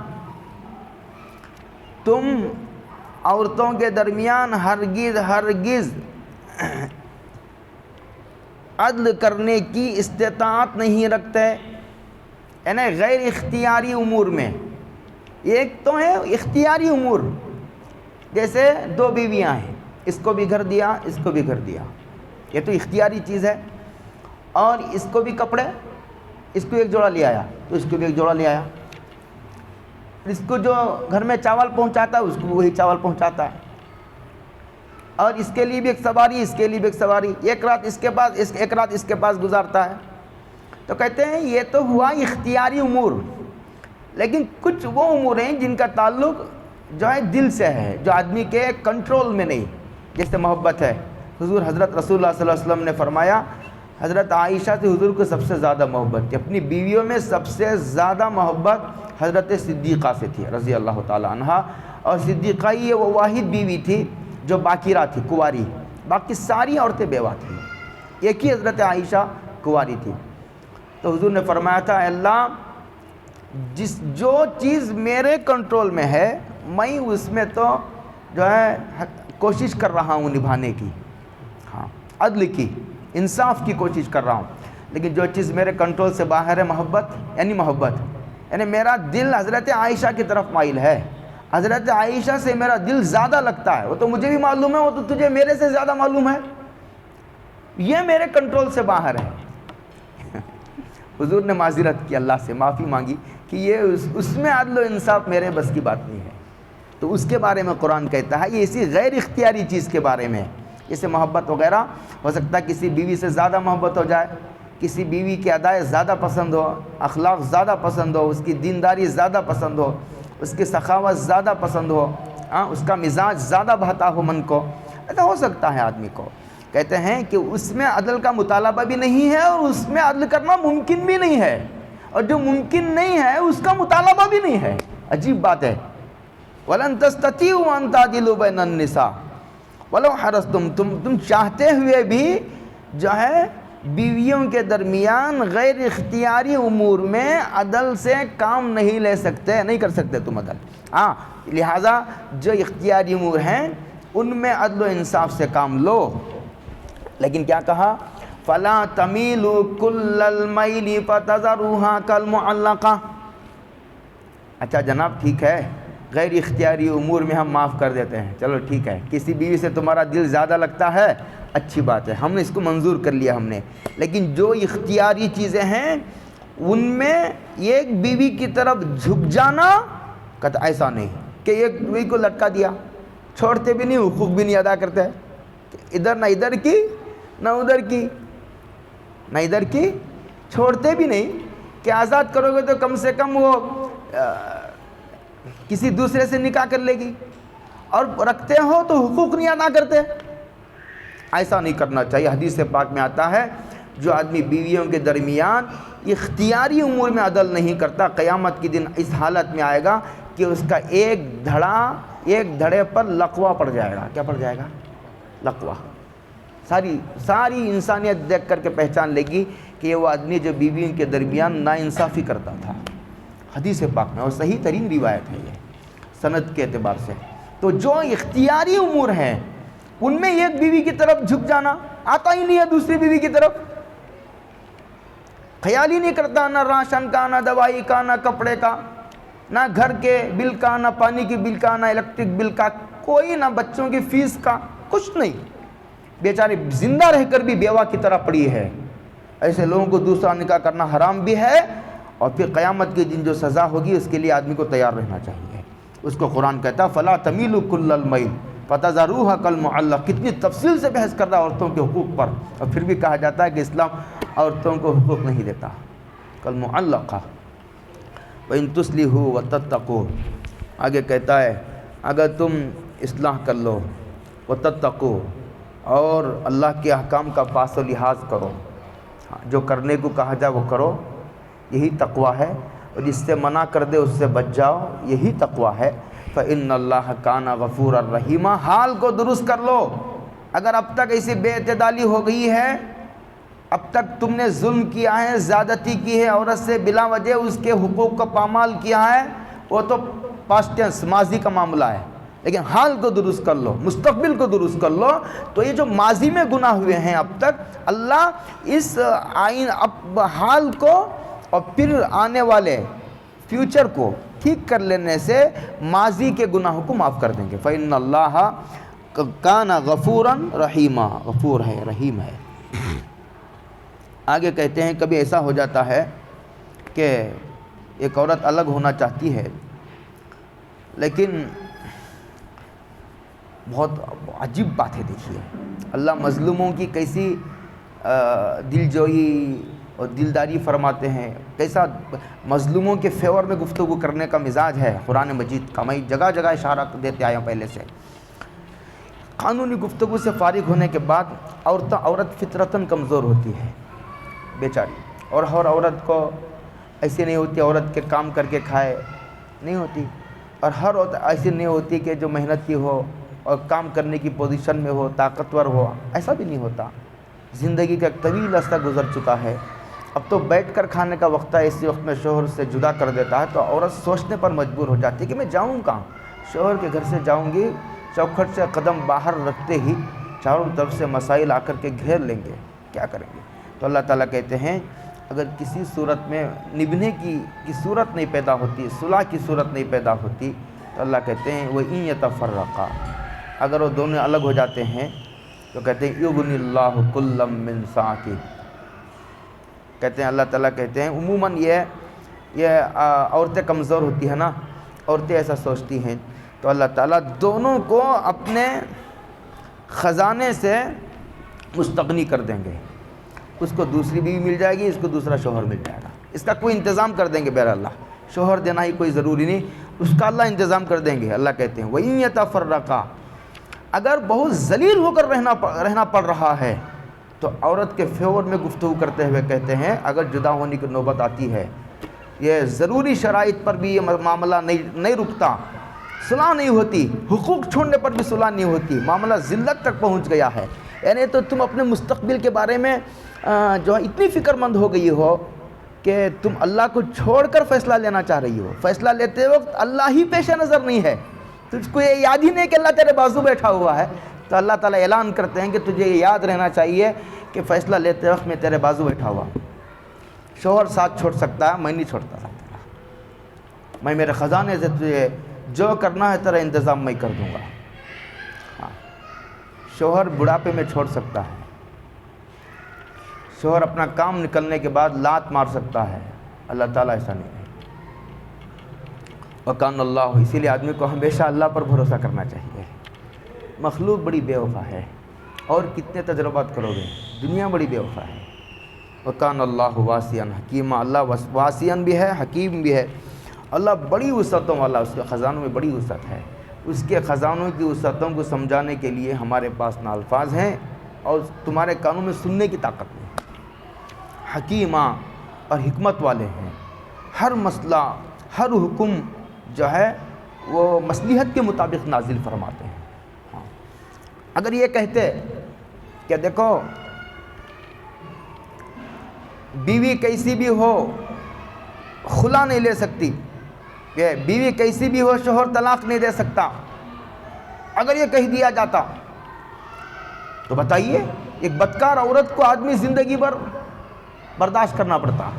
تم عورتوں کے درمیان ہرگز عدل کرنے کی استطاعت نہیں رکھتے، یعنی غیر اختیاری امور میں۔ ایک تو ہے اختیاری امور، جیسے 2 بیویاں ہیں، اس کو بھی گھر دیا، اس کو بھی گھر دیا، یہ تو اختیاری چیز ہے۔ اور اس کو بھی کپڑے، اس کو ایک جوڑا لے آیا تو اس کو بھی ایک جوڑا لے آیا، اس کو جو گھر میں چاول پہنچاتا ہے اس کو وہی چاول پہنچاتا ہے، اور اس کے لیے بھی ایک سواری، اس کے لیے بھی ایک سواری، ایک رات اس کے پاس، ایک رات اس کے پاس گزارتا ہے۔ تو کہتے ہیں یہ تو ہوا اختیاری امور، لیکن کچھ وہ امور ہیں جن کا تعلق جو ہے دل سے ہے، جو آدمی کے کنٹرول میں نہیں، جیسے محبت ہے۔ حضرت رسول اللہ صلی اللہ علیہ وسلم نے فرمایا، حضرت عائشہ سے حضور کو سب سے زیادہ محبت تھی، اپنی بیویوں میں سب سے زیادہ محبت حضرت صدیقہ سے تھی رضی اللہ تعالی عنہا، اور صدیقہ ہی وہ واحد بیوی تھی جو باکرہ تھی، کنواری، باقی ساری عورتیں بیوہ تھیں، ایک ہی حضرت عائشہ کنواری تھی۔ تو حضور نے فرمایا تھا، اے اللہ جو چیز میرے کنٹرول میں ہے میں اس میں تو جو ہے کوشش کر رہا ہوں نبھانے کی، ہاں عدل کی، انصاف کی کوشش کر رہا ہوں، لیکن جو چیز میرے کنٹرول سے باہر ہے، محبت یعنی میرا دل حضرت عائشہ کی طرف مائل ہے، حضرت عائشہ سے میرا دل زیادہ لگتا ہے، وہ تو مجھے بھی معلوم ہے، وہ تو تجھے میرے سے زیادہ معلوم ہے، یہ میرے کنٹرول سے باہر ہے۔ حضور نے معذرت کی، اللہ سے معافی مانگی کہ یہ اس میں عدل و انصاف میرے بس کی بات نہیں ہے. تو اس کے بارے میں قرآن کہتا ہے یہ اسی غیر اختیاری چیز کے بارے میں، جیسے محبت وغیرہ ہو سکتا ہے کسی بیوی سے زیادہ محبت ہو جائے، کسی بیوی کے ادائے زیادہ پسند ہو، اخلاق زیادہ پسند ہو، اس کی دینداری زیادہ پسند ہو، اس کی سخاوت زیادہ پسند ہو، اس کا مزاج زیادہ بہتا ہو من کو، ایسا ہو سکتا ہے آدمی کو. کہتے ہیں کہ اس میں عدل کا مطالبہ بھی نہیں ہے اور اس میں عدل کرنا ممکن بھی نہیں ہے، اور جو ممکن نہیں ہے اس کا مطالبہ بھی نہیں ہے. عجیب بات ہے. وَلَن تَسْتَطِيعُوا أَن تَعْدِلُوا بَيْنَ النِّسَاءِ وَلَوْ حَرَصْتُمْ. تم چاہتے ہوئے بھی جو ہے بیویوں کے درمیان غیر اختیاری امور میں عدل سے کام نہیں لے سکتے، نہیں کر سکتے تم عدل. لہٰذا جو اختیاری امور ہیں ان میں عدل و انصاف سے کام لو. لیکن کیا کہا؟ فَلَا تَمِيلُوا كُلَّ الْمَيْلِ فَتَذَرُوهَا كَالْمُعَلَّقَةِ. اچھا جناب ٹھیک ہے، غیر اختیاری امور میں ہم معاف کر دیتے ہیں، چلو ٹھیک ہے. کسی بیوی سے تمہارا دل زیادہ لگتا ہے، اچھی بات ہے، ہم نے اس کو منظور کر لیا ہم نے. لیکن جو اختیاری چیزیں ہیں ان میں ایک بیوی کی طرف جھک جانا، کہتا ایسا نہیں کہ ایک بیوی کو لٹکا دیا، چھوڑتے بھی نہیں، حقوق بھی نہیں ادا کرتے، ادھر نہ ادھر کی نہ ادھر کی، نہ ادھر کی، چھوڑتے بھی نہیں کہ آزاد کرو گے تو کم سے کم وہ کسی دوسرے سے نکاح کر لے گی، اور رکھتے ہو تو حقوق نہیں ادا کرتے. ایسا نہیں کرنا چاہیے. حدیث پاک میں آتا ہے جو آدمی بیویوں کے درمیان اختیاری امور میں عدل نہیں کرتا، قیامت کے دن اس حالت میں آئے گا کہ اس کا ایک دھڑے پر لقوہ پڑ جائے گا. کیا پڑ جائے گا؟ لقوہ. ساری انسانیت دیکھ کر کے پہچان لے گی کہ وہ آدمی جو بیویوں کے درمیان ناانصافی کرتا تھا. حدیث پاک میں، اور صحیح ترین روایت ہے یہ سند کے اعتبار سے. تو جو اختیاری امور ہیں ان میں ایک بیوی کی طرف جھک جانا، آتا ہی نہیں ہے دوسری بیوی کی طرف، خیال ہی نہیں کرتا، نہ راشن کا، نہ دوائی کا، نہ کپڑے کا، نہ گھر کے بل کا، نہ پانی کی بل کا، نہ الیکٹرک بل کا، کوئی، نہ بچوں کی فیس کا، کچھ نہیں. بیچاری زندہ رہ کر بھی بیوہ کی طرح پڑی ہے. ایسے لوگوں کو دوسرا نکاح کرنا حرام بھی ہے، اور پھر قیامت کے دن جو سزا ہوگی اس کے لیے آدمی کو تیار رہنا چاہیے. اس کو قرآن کہتا ہے فَلَا تَمِيلُوا كُلَّ الْمَيْلِ فَتَذَرُوهَا كَالْمُعَلَّقِ. کتنی تفصیل سے بحث کر رہا ہے عورتوں کے حقوق پر، اور پھر بھی کہا جاتا ہے کہ اسلام عورتوں کو حقوق نہیں دیتا. كَالْمُعَلَّقَةِ وَإِن تُصْلِحُوا وَتَتَّقُوا. آگے کہتا ہے اگر تم اصلاح کر لو، وَتَتَّقُوا، اور اللہ کے احکام کا پاس و لحاظ کرو، جو کرنے کو کہا جائے وہ کرو، یہی تقویٰ ہے، اور جس سے منع کر دے اس سے بچ جاؤ، یہی تقویٰ ہے. فَإِنَّ اللَّهَ كَانَ غَفُورًا رَحِيمًا. حال کو درست کر لو. اگر اب تک ایسی بے اعتدالی ہو گئی ہے، اب تک تم نے ظلم کیا ہے، زیادتی کی ہے عورت سے، بلا وجہ اس کے حقوق کو پامال کیا ہے، وہ تو پاسٹ ٹینس، ماضی کا معاملہ ہے. لیکن حال کو درست کر لو، مستقبل کو درست کر لو. تو یہ جو ماضی میں گناہ ہوئے ہیں اب تک، اللہ اس اب حال کو اور پھر آنے والے فیوچر کو ٹھیک کر لینے سے ماضی کے گناہوں کو معاف کر دیں گے. فَإِنَّ اللَّهَ كَانَ غَفُورًا رَحِيمًا. غفور ہے، رحیم ہے. آگے کہتے ہیں کبھی ایسا ہو جاتا ہے کہ ایک عورت الگ ہونا چاہتی ہے، لیکن بہت عجیب بات ہے. دیکھیے اللہ مظلوموں کی کیسی دل جوئی اور دلداری فرماتے ہیں، کیسا مظلوموں کے فیور میں گفتگو کرنے کا مزاج ہے قرآن مجید کا. میں جگہ جگہ اشارہ دیتے آیا ہوں پہلے سے. قانونی گفتگو سے فارغ ہونے کے بعد عورت فطرتاً کمزور ہوتی ہے بیچاری، اور ہر عورت کو ایسی نہیں ہوتی عورت کے کام کر کے کھائے، نہیں ہوتی. اور ہر عورت ایسی نہیں ہوتی کہ جو محنتی ہو اور کام کرنے کی پوزیشن میں ہو، طاقتور ہو، ایسا بھی نہیں ہوتا. زندگی کا ایک طویل عرصہ گزر چکا ہے، اب تو بیٹھ کر کھانے کا وقت ہے. اسی وقت میں شوہر سے جدا کر دیتا ہے تو عورت سوچنے پر مجبور ہو جاتی ہے کہ میں جاؤں کہاں. شوہر کے گھر سے جاؤں گی، چوکھٹ سے قدم باہر رکھتے ہی چاروں طرف سے مسائل آ کر کے گھیر لیں گے، کیا کریں گے. تو اللہ تعالیٰ کہتے ہیں اگر کسی صورت میں نبھنے کی صورت نہیں پیدا ہوتی، صلح کی صورت نہیں پیدا ہوتی، تو اللہ کہتے ہیں وَإِن يَتَفَرَّقَا، اگر وہ دونوں الگ ہو جاتے ہیں تو کہتے ہیں یُغْنِ اللَّهُ كُلًّا مِّن سَعَتِهِ. کہتے ہیں اللہ تعالیٰ کہتے ہیں عموماً یہ عورتیں کمزور ہوتی ہیں نا، عورتیں ایسا سوچتی ہیں، تو اللہ تعالیٰ دونوں کو اپنے خزانے سے مستغنی کر دیں گے، اس کو دوسری بیوی مل جائے گی، اس کو دوسرا شوہر مل جائے گا، اس کا کوئی انتظام کر دیں گے۔ بہر اللہ شوہر دینا ہی کوئی ضروری نہیں، اس کا اللہ انتظام کر دیں گے۔ اللہ کہتے ہیں وَإِن يَتَفَرَّقَا، اگر بہت ذلیل ہو کر رہنا پڑ رہا ہے تو عورت کے فیور میں گفتگو کرتے ہوئے کہتے ہیں اگر جدا ہونے کی نوبت آتی ہے، یہ ضروری شرائط پر بھی یہ معاملہ نہیں رکتا، صلح نہیں ہوتی، حقوق چھوڑنے پر بھی صلح نہیں ہوتی، معاملہ ذلت تک پہنچ گیا ہے، یعنی تو تم اپنے مستقبل کے بارے میں جو ہے اتنی فکر مند ہو گئی ہو کہ تم اللہ کو چھوڑ کر فیصلہ لینا چاہ رہی ہو، فیصلہ لیتے وقت اللہ ہی پیش نظر نہیں ہے، تجھ کو یہ یاد ہی نہیں کہ اللہ تیرے بازو بیٹھا ہوا ہے، تو اللہ تعالیٰ اعلان کرتے ہیں کہ تجھے یہ یاد رہنا چاہیے کہ فیصلہ لیتے وقت میں تیرے بازو بیٹھا ہوا، شوہر ساتھ چھوڑ سکتا ہے، میں نہیں چھوڑتا سکتا، میں میرے خزانے سے تجھے جو کرنا ہے تیرا انتظام میں کر دوں گا۔ ہاں، شوہر بڑھاپے میں چھوڑ سکتا ہے، شوہر اپنا کام نکلنے کے بعد لات مار سکتا ہے، اللہ تعالیٰ ایسا نہیں ہے۔ وَكَانَ اللَّهُ، اسی لیے آدمی کو ہمیشہ اللہ پر بھروسہ کرنا چاہیے۔ مخلوق بڑی بے وفا ہے، اور کتنے تجربات کرو گے، دنیا بڑی بے وفا ہے۔ وَكَانَ اللَّهُ وَاسِعًا حَكِيمًا، اللہ واسعاً بھی ہے، حکیم بھی ہے، اللہ بڑی وسعتوں والا، اس کے خزانوں میں بڑی وسعت ہے، اس کے خزانوں کی وسعتوں کو سمجھانے کے لیے ہمارے پاس نہ الفاظ ہیں اور تمہارے کانوں میں سننے کی طاقت نہیں۔ حکیمہ، اور حکمت والے ہیں، ہر مسئلہ ہر حکم جو ہے وہ مصلحت کے مطابق نازل فرماتے ہیں۔ ہاں، اگر یہ کہتے کہ دیکھو بیوی کیسی بھی ہو خلا نہیں لے سکتی، کہ بیوی کیسی بھی ہو شوہر طلاق نہیں دے سکتا، اگر یہ کہہ دیا جاتا تو بتائیے ایک بدکار عورت کو آدمی زندگی بھر برداشت کرنا پڑتا،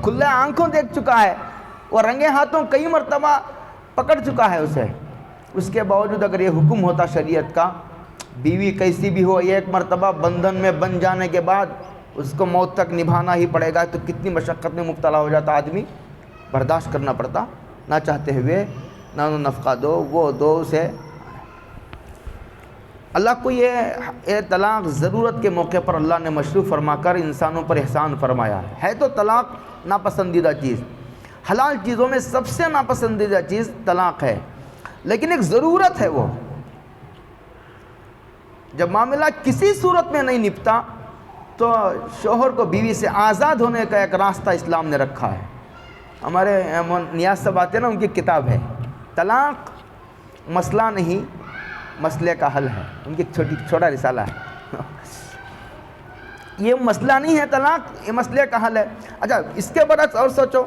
کھلے آنکھوں دیکھ چکا ہے، وہ رنگے ہاتھوں کئی مرتبہ پکڑ چکا ہے اسے، اس کے باوجود اگر یہ حکم ہوتا شریعت کا بیوی کیسی بھی ہو ایک مرتبہ بندھن میں بن جانے کے بعد اس کو موت تک نبھانا ہی پڑے گا، تو کتنی مشقت میں مبتلا ہو جاتا آدمی، برداشت کرنا پڑتا، نہ چاہتے ہوئے نہ نفقہ دو وہ دو اسے۔ اللہ کو یہ طلاق ضرورت کے موقع پر اللہ نے مشروع فرما کر انسانوں پر احسان فرمایا ہے تو طلاق ناپسندیدہ چیز، حلال چیزوں میں سب سے ناپسندیدہ چیز طلاق ہے، لیکن ایک ضرورت ہے وہ، جب معاملہ کسی صورت میں نہیں نپتا تو شوہر کو بیوی سے آزاد ہونے کا ایک راستہ اسلام نے رکھا ہے۔ ہمارے نیاز صاحب آتے ہیں نا، ان کی کتاب ہے طلاق مسئلہ نہیں مسئلے کا حل ہے، ان کی چھوٹا رسالہ ہے، یہ مسئلہ نہیں ہے طلاق، یہ مسئلے کا حل ہے۔ اچھا اس کے برعکس اور سوچو،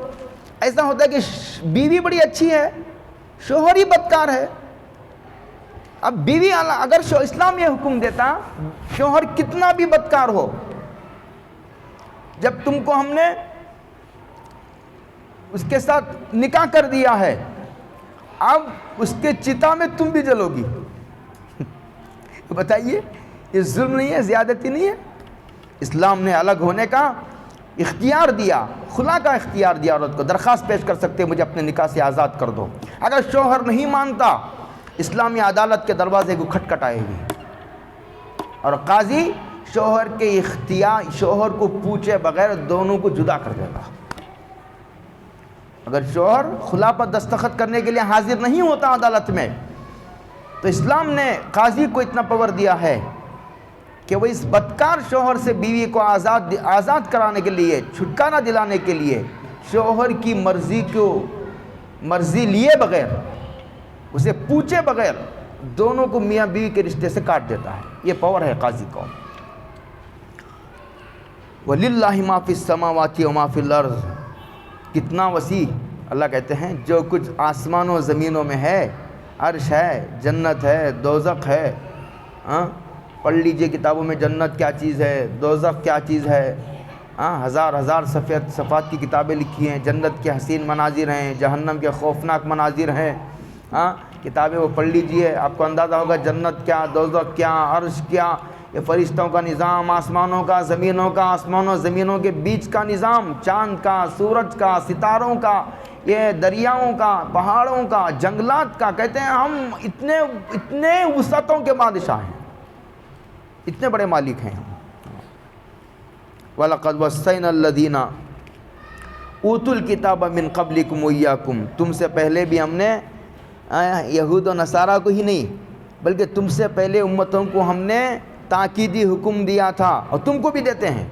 ایسا ہوتا ہے کہ بیوی بڑی اچھی ہے شوہر ہی بدکار ہے، اب بیوی اگر اسلام یہ حکم دیتا شوہر کتنا بھی بدکار ہو، جب تم کو ہم نے اس کے ساتھ نکاح کر دیا ہے اب اس کے چتا میں تم بھی جلو گی، بتائیے یہ ظلم نہیں ہے، زیادتی نہیں ہے؟ اسلام نے الگ ہونے کا اختیار دیا، خلا کا اختیار دیا، عورت کو درخواست پیش کر سکتے مجھے اپنے نکاح سے آزاد کر دو، اگر شوہر نہیں مانتا اسلامی عدالت کے دروازے کو کھٹکھٹائے گی اور قاضی شوہر کے اختیار شوہر کو پوچھے بغیر دونوں کو جدا کر دے گا۔ اگر شوہر خلا پر دستخط کرنے کے لیے حاضر نہیں ہوتا عدالت میں تو اسلام نے قاضی کو اتنا پاور دیا ہے کہ وہ اس بدکار شوہر سے بیوی کو آزاد کرانے کے لیے، چھٹکارا دلانے کے لیے شوہر کی مرضی لیے بغیر، اسے پوچھے بغیر دونوں کو میاں بیوی کے رشتے سے کاٹ دیتا ہے، یہ پاور ہے قاضی کو۔ وَلِلَّهِ مَا فِي السَّمَاوَاتِ وَمَا فِي الْأَرْضِ، کتنا وسیع، اللہ کہتے ہیں جو کچھ آسمانوں و زمینوں میں ہے، عرش ہے، جنت ہے، دوزخ ہے، پڑھ لیجئے کتابوں میں جنت کیا چیز ہے، دوزخ کیا چیز ہے، ہزار صفات کی کتابیں لکھی ہیں، جنت کے حسین مناظر ہیں، جہنم کے خوفناک مناظر ہیں، کتابیں وہ پڑھ لیجئے، آپ کو اندازہ ہوگا جنت کیا، دوزخ کیا، عرش کیا، یہ فرشتوں کا نظام، آسمانوں کا، زمینوں کا، آسمانوں زمینوں کے بیچ کا نظام، چاند کا، سورج کا، ستاروں کا، یہ دریاؤں کا، پہاڑوں کا، جنگلات کا، کہتے ہیں ہم اتنے وسعتوں کے بادشاہ ہیں، اتنے بڑے مالک ہیں ہم۔ وَلَقَدْ وَصَّيْنَا الَّذِينَ أُوتُوا الْكِتَابَ مِنْ قَبْلِكُمْ وَإِيَّاكُمْ، تم سے پہلے بھی ہم نے یہود و نصارہ کو ہی نہیں بلکہ تم سے پہلے امتوں کو ہم نے تاکیدی حکم دیا تھا، اور تم کو بھی دیتے ہیں،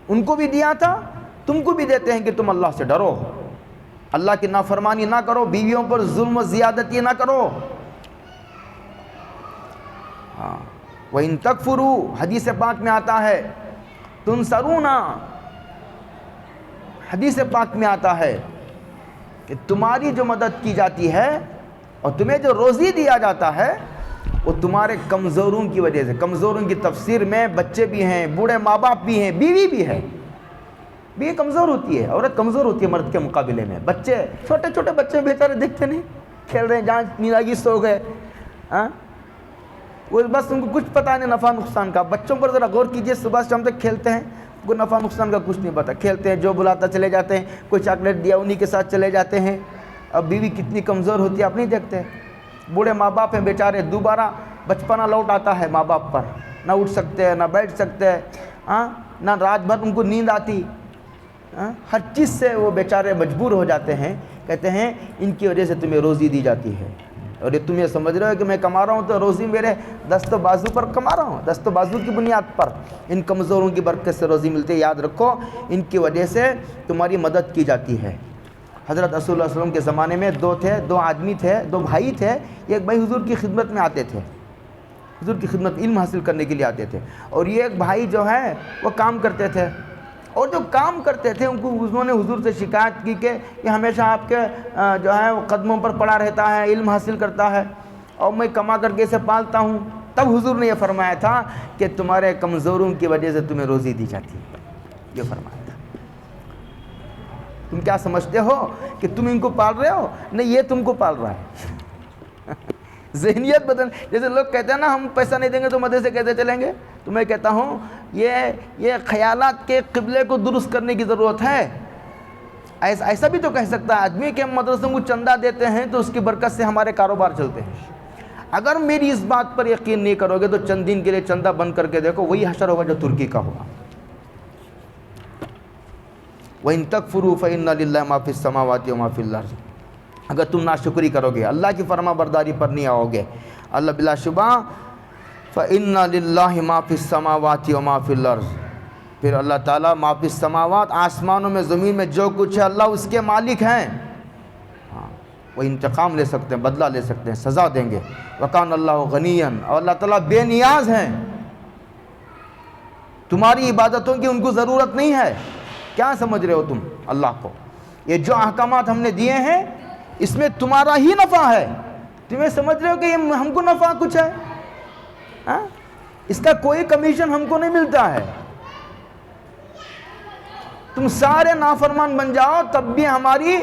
ان کو بھی دیا تھا، تم کو بھی دیتے ہیں کہ تم اللہ سے ڈرو، اللہ کی نافرمانی نہ کرو، بیویوں پر ظلم و زیادتی نہ کرو۔ وَإِن تَكْفُرُوا، حدیث پاک میں آتا ہے، تُنْصَرُونَ، حدیث پاک میں آتا ہے کہ تمہاری جو مدد کی جاتی ہے اور تمہیں جو روزی دیا جاتا ہے وہ تمہارے کمزوروں کی وجہ سے۔ کمزوروں کی تفسیر میں بچے بھی ہیں، بوڑھے ماں باپ بھی ہیں، بیوی بھی ہے، بیوی کمزور ہوتی ہے، عورت کمزور ہوتی ہے مرد کے مقابلے میں۔ بچے، چھوٹے چھوٹے بچے بیچارے دیکھتے نہیں، کھیل رہے ہیں، جہاں نیند آ گئی سو گئے، وہ بس ان کو کچھ پتہ نہیں نفع نقصان کا۔ بچوں پر ذرا غور کیجئے، صبح سے شام تک کھیلتے ہیں، کو نفع نقصان کا کچھ نہیں پتہ، کھیلتے ہیں، جو بلاتا چلے جاتے ہیں، کوئی چاکلیٹ دیا انہی کے ساتھ چلے جاتے ہیں۔ اب بیوی کتنی کمزور ہوتی ہے آپ نہیں دیکھتے؟ بوڑھے ماں باپ ہیں بیچارے، دوبارہ بچپنا لوٹ آتا ہے ماں باپ پر، نہ اٹھ سکتے ہیں، نہ بیٹھ سکتے ہیں، نہ رات بھر ان کو نیند آتی، ہر چیز سے وہ بیچارے مجبور ہو جاتے ہیں۔ کہتے ہیں ان کی وجہ سے تمہیں روزی دی جاتی ہے، اور یہ تم یہ سمجھ رہے ہو کہ میں کما رہا ہوں تو روزی میرے دست و بازو پر کما رہا ہوں، دست و بازو کی بنیاد پر ان کمزوروں کی برکت سے روزی ملتی ہے۔ یاد رکھو ان کی وجہ سے تمہاری مدد کی جاتی ہے۔ حضرت رسول اللہ علیہ وسلم کے زمانے میں دو آدمی تھے، دو بھائی تھے، ایک بھائی حضور کی خدمت میں آتے تھے، حضور کی خدمت علم حاصل کرنے کے لیے آتے تھے، اور یہ ایک بھائی جو ہے وہ کام کرتے تھے، اور جو کام کرتے تھے انہوں نے حضور سے شکایت کی کہ یہ ہمیشہ آپ کے جو ہے وہ قدموں پر پڑا رہتا ہے، علم حاصل کرتا ہے، اور میں کما کر کے اسے پالتا ہوں۔ تب حضور نے یہ فرمایا تھا کہ تمہارے کمزوروں کی وجہ سے تمہیں روزی دی جاتی ہے، یہ فرمایا تھا۔ تم کیا سمجھتے ہو کہ تم ان کو پال رہے ہو؟ نہیں، یہ تم کو پال رہا ہے۔ ذہنیت بدل، جیسے لوگ کہتے ہیں نا ہم پیسہ نہیں دیں گے تو مدرسے کیسے چلیں گے، تو میں کہتا ہوں یہ خیالات کے قبلے کو درست کرنے کی ضرورت ہے۔ ایسا بھی تو کہہ سکتا ہے آدمی کہ ہم مدرسوں کو چندہ دیتے ہیں تو اس کی برکت سے ہمارے کاروبار چلتے ہیں۔ اگر میری اس بات پر یقین نہیں کرو گے تو چند دن کے لیے چندہ بند کر کے دیکھو، وہی حشر ہوگا جو ترکی کا ہوا۔ وَإِن تَكْفُرُوا فَإِنَّ لِلَّهِ مَا فِي السَّمَاوَاتِ وَمَا فِي الْأَرْضِ، اگر تم ناشکری کرو گے، اللہ کی فرما برداری پر نہیں آؤ گے، اللہ بلا شبہ فَإِنَّ لِلَّهِ مَا فِي السَّمَاوَاتِ وَمَا فِي الْأَرْضِ، پھر اللہ تعالیٰ ما فی السماوات، آسمانوں میں زمین میں جو کچھ ہے اللہ اس کے مالک ہیں۔ وہ انتقام لے سکتے ہیں، بدلہ لے سکتے ہیں، سزا دیں گے۔ وَكَانَ اللَّهُ غَنِيًّا، اور اللہ تعالیٰ بے نیاز ہیں، تمہاری عبادتوں کی ان کو ضرورت نہیں ہے۔ کیا سمجھ رہے ہو تم اللہ کو؟ یہ جو احکامات ہم نے دیے ہیں اس میں تمہارا ہی نفع ہے، تمہیں سمجھ رہے ہو کہ یہ ہم کو نفع کچھ ہے؟ اس کا کوئی کمیشن ہم کو نہیں ملتا ہے۔ تم سارے نافرمان بن جاؤ تب بھی ہماری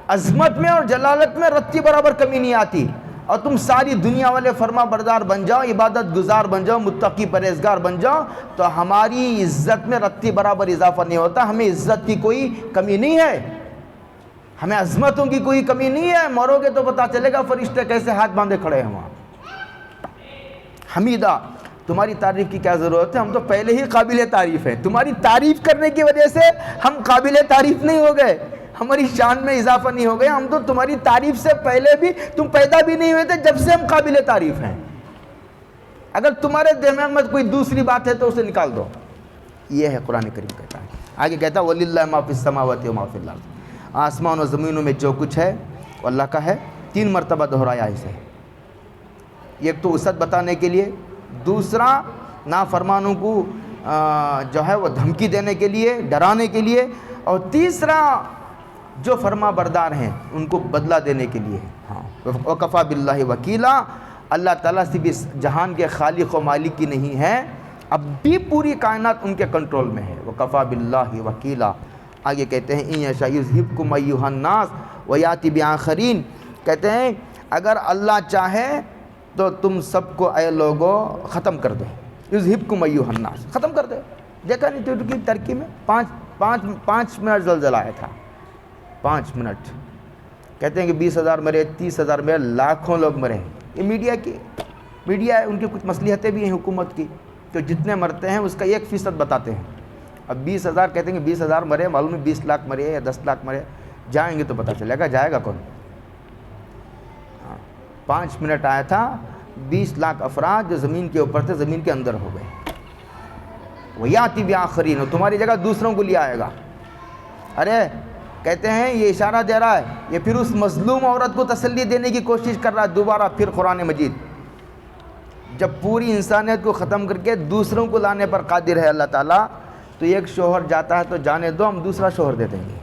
عظمت میں اور جلالت میں رتی برابر کمی نہیں آتی، اور تم ساری دنیا والے فرما بردار بن جاؤ، عبادت گزار بن جاؤ، متقی پرہیزگار بن جاؤ، تو ہماری عزت میں رتی برابر اضافہ نہیں ہوتا۔ ہمیں عزت کی کوئی کمی نہیں ہے، ہمیں عظمتوں کی کوئی کمی نہیں ہے۔ مرو گے تو پتہ چلے گا فرشتے کیسے ہاتھ باندھے کھڑے ہیں وہاں۔ حمیدہ، تمہاری تعریف کی کیا ضرورت ہے، ہم تو پہلے ہی قابل تعریف ہیں، تمہاری تعریف کرنے کی وجہ سے ہم قابل تعریف نہیں ہو گئے، ہماری شان میں اضافہ نہیں ہو گیا، ہم تو تمہاری تعریف سے پہلے بھی، تم پیدا بھی نہیں ہوئے تھے جب سے ہم قابل تعریف ہیں۔ اگر تمہارے دماغ میں کوئی دوسری بات ہے تو اسے نکال دو۔ یہ ہے قرآن کریم کہتا ہے۔ آگے کہتا ہے وَلِلَّهِ مَا فِي السَّمَاوَاتِ وَمَا فِي الْأَرْضِ، آسمان و زمینوں میں جو کچھ ہے وہ اللہ کا ہے۔ 3 مرتبہ دہرایا اسے، ایک تو وسعت بتانے کے لیے، دوسرا نافرمانوں کو جو ہے وہ دھمکی دینے کے لیے، ڈرانے کے لیے، اور تیسرا جو فرما بردار ہیں ان کو بدلہ دینے کے لیے۔ وَكَفَى بِاللَّهِ وَكِيلًا، اللہ تعالیٰ صرف اس جہان کے خالق و مالک کی نہیں ہے، اب بھی پوری کائنات ان کے کنٹرول میں ہے۔ وَكَفَى بِاللَّهِ وَكِيلًا، آگے کہتے ہیں اِن یشاء یذھبکم ایھا الناس ویأتی بآخرین، کہتے ہیں اگر اللہ چاہے تو تم سب کو اے لوگوں ختم کر دے، یذہبکم ایھا الناس، ختم کر دے۔ دیکھا نہیں تو ان کی ترکی میں پانچ منٹ زلزلہ آیا تھا، 5 منٹ۔ کہتے ہیں کہ 20,000 مرے، 30,000 مرے، لاکھوں لوگ مرے۔ یہ میڈیا ہے، ان کی کچھ مصلحتیں بھی ہیں حکومت کی، کہ جتنے مرتے ہیں اس کا 1% بتاتے ہیں۔ اب 20,000 کہتے ہیں کہ 20,000 مرے، معلوم ہے 20 لاکھ مرے یا 10 لاکھ مرے، جائیں گے تو پتہ چلے گا، جائے گا کون؟ 5 منٹ آیا تھا، 20 لاکھ افراد جو زمین کے اوپر تھے زمین کے اندر ہو گئے۔ وَيَأْتِ بِآخَرِينَ، تمہاری جگہ دوسروں کو لے آئے گا۔ ارے کہتے ہیں یہ اشارہ دے رہا ہے، یہ پھر اس مظلوم عورت کو تسلی دینے کی کوشش کر رہا ہے دوبارہ پھر قرآن مجید، جب پوری انسانیت کو ختم کر کے دوسروں کو لانے پر قادر ہے اللہ تعالیٰ، تو ایک شوہر جاتا ہے تو جانے دو، ہم دوسرا شوہر دے دیں گے۔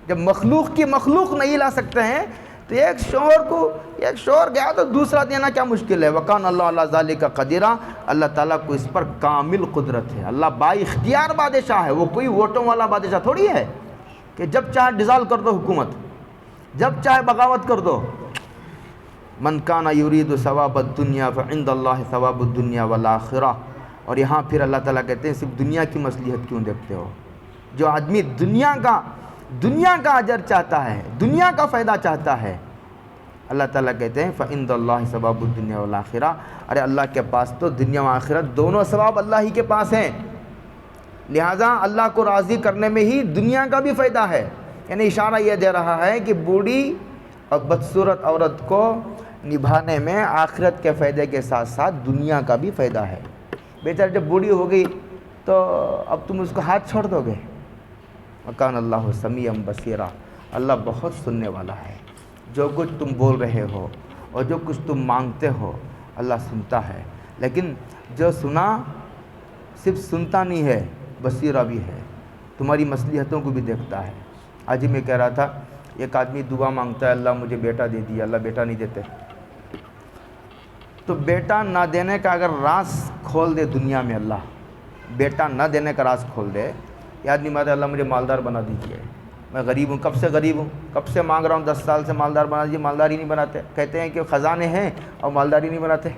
جب مخلوق کی مخلوق نہیں لا سکتے ہیں تو ایک شوہر گیا تو دوسرا دینا کیا مشکل ہے؟ وَكَانَ اللَّهُ عَلَىٰ ذَلِكَ قَدِيرًا، اللہ تعالیٰ کو اس پر کامل قدرت ہے۔ اللہ با اختیار بادشاہ ہے، وہ کوئی ووٹوں والا بادشاہ تھوڑی ہے کہ جب چاہے ڈیزالو کر دو حکومت، جب چاہے بغاوت کر دو۔ مَنْ كَانَ يُرِيدُ ثَوَابَ الدُّنْيَا فَعِنْدَ اللَّهِ ثَوَابُ الدُّنْيَا وَالْآخِرَةِ، اور یہاں پھر اللہ تعالیٰ کہتے ہیں صرف دنیا کی مصلحت کیوں دیکھتے ہو؟ جو آدمی دنیا کا اجر چاہتا ہے، دنیا کا فائدہ چاہتا ہے، اللہ تعالیٰ کہتے ہیں فَعِنْدَ اللَّهِ ثَوَابُ الدُّنْيَا وَالْآخِرَةِ، ارے اللہ کے پاس تو دنیا و آخرت دونوں ثواب اللہ ہی کے پاس ہیں، لہٰذا اللہ کو راضی کرنے میں ہی دنیا کا بھی فائدہ ہے۔ یعنی اشارہ یہ دے رہا ہے کہ بوڑھی اور بدصورت عورت کو نبھانے میں آخرت کے فائدے کے ساتھ ساتھ دنیا کا بھی فائدہ ہے۔ بیچارہ جب بوڑھی ہو گئی تو اب تم اس کو ہاتھ چھوڑ دو گے؟ وَكَانَ اللَّهُ سَمِيعًا بَصِيرًا، اللہ بہت سننے والا ہے، جو کچھ تم بول رہے ہو اور جو کچھ تم مانگتے ہو اللہ سنتا ہے، لیکن جو سنا صرف سنتا نہیں ہے، بصیرہ بھی ہے، تمہاری مصلحتوں کو بھی دیکھتا ہے۔ آج ہی میں کہہ رہا تھا ایک آدمی دعا مانگتا ہے اللہ مجھے بیٹا دے دیا، اللہ بیٹا نہیں دیتے، تو بیٹا نہ دینے کا اگر راز کھول دے دنیا میں، اللہ بیٹا نہ دینے کا راز کھول دے، یاد نہیں ماتا اللہ مجھے مالدار بنا دیجیے، میں غریب ہوں، کب سے غریب ہوں، کب سے مانگ رہا ہوں، 10 سال سے مالدار بنا دیجیے، مالدار ہی نہیں بناتے، کہتے ہیں کہ خزانے ہیں اور مالداری نہیں بناتے۔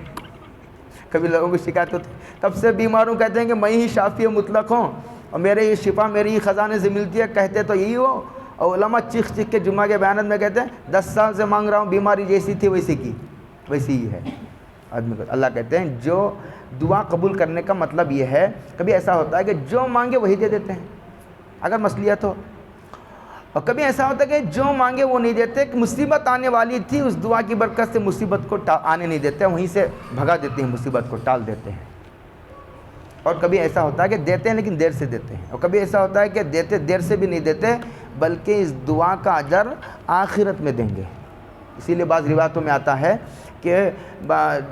کبھی لوگوں کو شکایت ہوتی، کب سے بیمار ہوں، کہتے ہیں کہ میں ہی شافی مطلق ہوں اور میرے یہ شفا میری ہی خزانے سے ملتی ہے، کہتے تو یہی ہو، اور علماء چیخ کے جمعہ کے بیانات میں کہتے ہیں 10 سال سے مانگ رہا ہوں، بیماری جیسی تھی ویسی کی ویسی ہی ہے آدمی کو۔ اللہ کہتے ہیں جو دعا قبول کرنے کا مطلب یہ ہے، کبھی ایسا ہوتا ہے کہ جو مانگے وہی دے دیتے ہیں اگر مصلحت ہو، اور کبھی ایسا ہوتا ہے کہ جو مانگے وہ نہیں دیتے، کہ مصیبت آنے والی تھی اس دعا کی برکت سے مصیبت کو آنے نہیں دیتے، وہیں سے بھگا دیتے ہیں، مصیبت کو ٹال دیتے ہیں۔ اور کبھی ایسا ہوتا ہے کہ دیتے ہیں لیکن دیر سے دیتے ہیں، اور کبھی ایسا ہوتا ہے کہ دیتے دیر سے بھی نہیں دیتے بلکہ اس دعا کا اجر آخرت میں دیں گے۔ اسی لیے بعض روایتوں میں آتا ہے کہ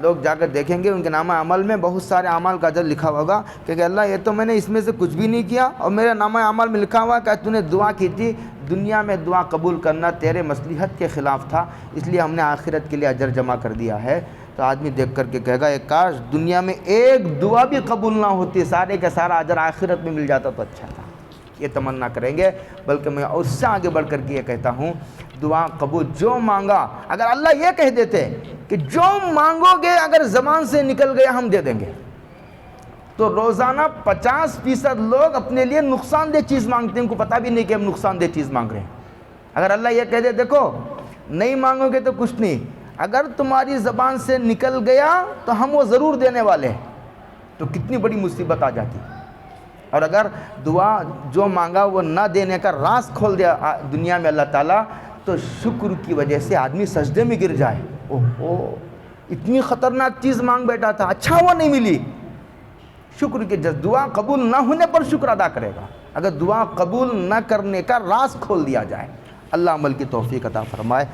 لوگ جا کر دیکھیں گے ان کے نامہ عمل میں بہت سارے اعمال کا اجر لکھا ہوگا کہ اللہ یہ تو میں نے اس میں سے کچھ بھی نہیں کیا اور میرے نامہ عمل میں لکھا ہوا کہ تو نے دعا کی تھی، دنیا میں دعا قبول کرنا تیرے مصلحت کے خلاف تھا، اس لیے ہم نے آخرت کے لیے اجر جمع کر دیا ہے۔ تو آدمی دیکھ کر کے کہے گا ایک کاش دنیا میں ایک دعا بھی قبول نہ ہوتی، سارے کا سارا اجر آخرت میں مل جاتا تو اچھا تھا، یہ تمنا کریں گے۔ بلکہ میں اس سے آگے بڑھ کر کے یہ کہتا ہوں دعا قبول، جو مانگا، اگر اللہ یہ کہہ دیتے کہ جو مانگو گے اگر زبان سے نکل گیا ہم دے دیں گے، تو روزانہ 50% لوگ اپنے لیے نقصان دہ چیز مانگتے ہیں، ان کو پتہ بھی نہیں کہ ہم نقصان دہ چیز مانگ رہے ہیں۔ اگر اللہ یہ کہہ دے دیکھو نہیں مانگو گے تو کچھ نہیں، اگر تمہاری زبان سے نکل گیا تو ہم وہ ضرور دینے والے ہیں، تو کتنی بڑی مصیبت آ جاتی۔ اور اگر دعا جو مانگا وہ نہ دینے کا راز کھول دیا دنیا میں اللہ تعالیٰ، تو شکر کی وجہ سے آدمی سجدے میں گر جائے، اوہ اتنی خطرناک چیز مانگ بیٹھا تھا، اچھا وہ نہیں ملی، شکر کی دعا قبول نہ ہونے پر شکر ادا کرے گا اگر دعا قبول نہ کرنے کا راز کھول دیا جائے۔ اللہ عمل کی توفیق عطا فرمائے۔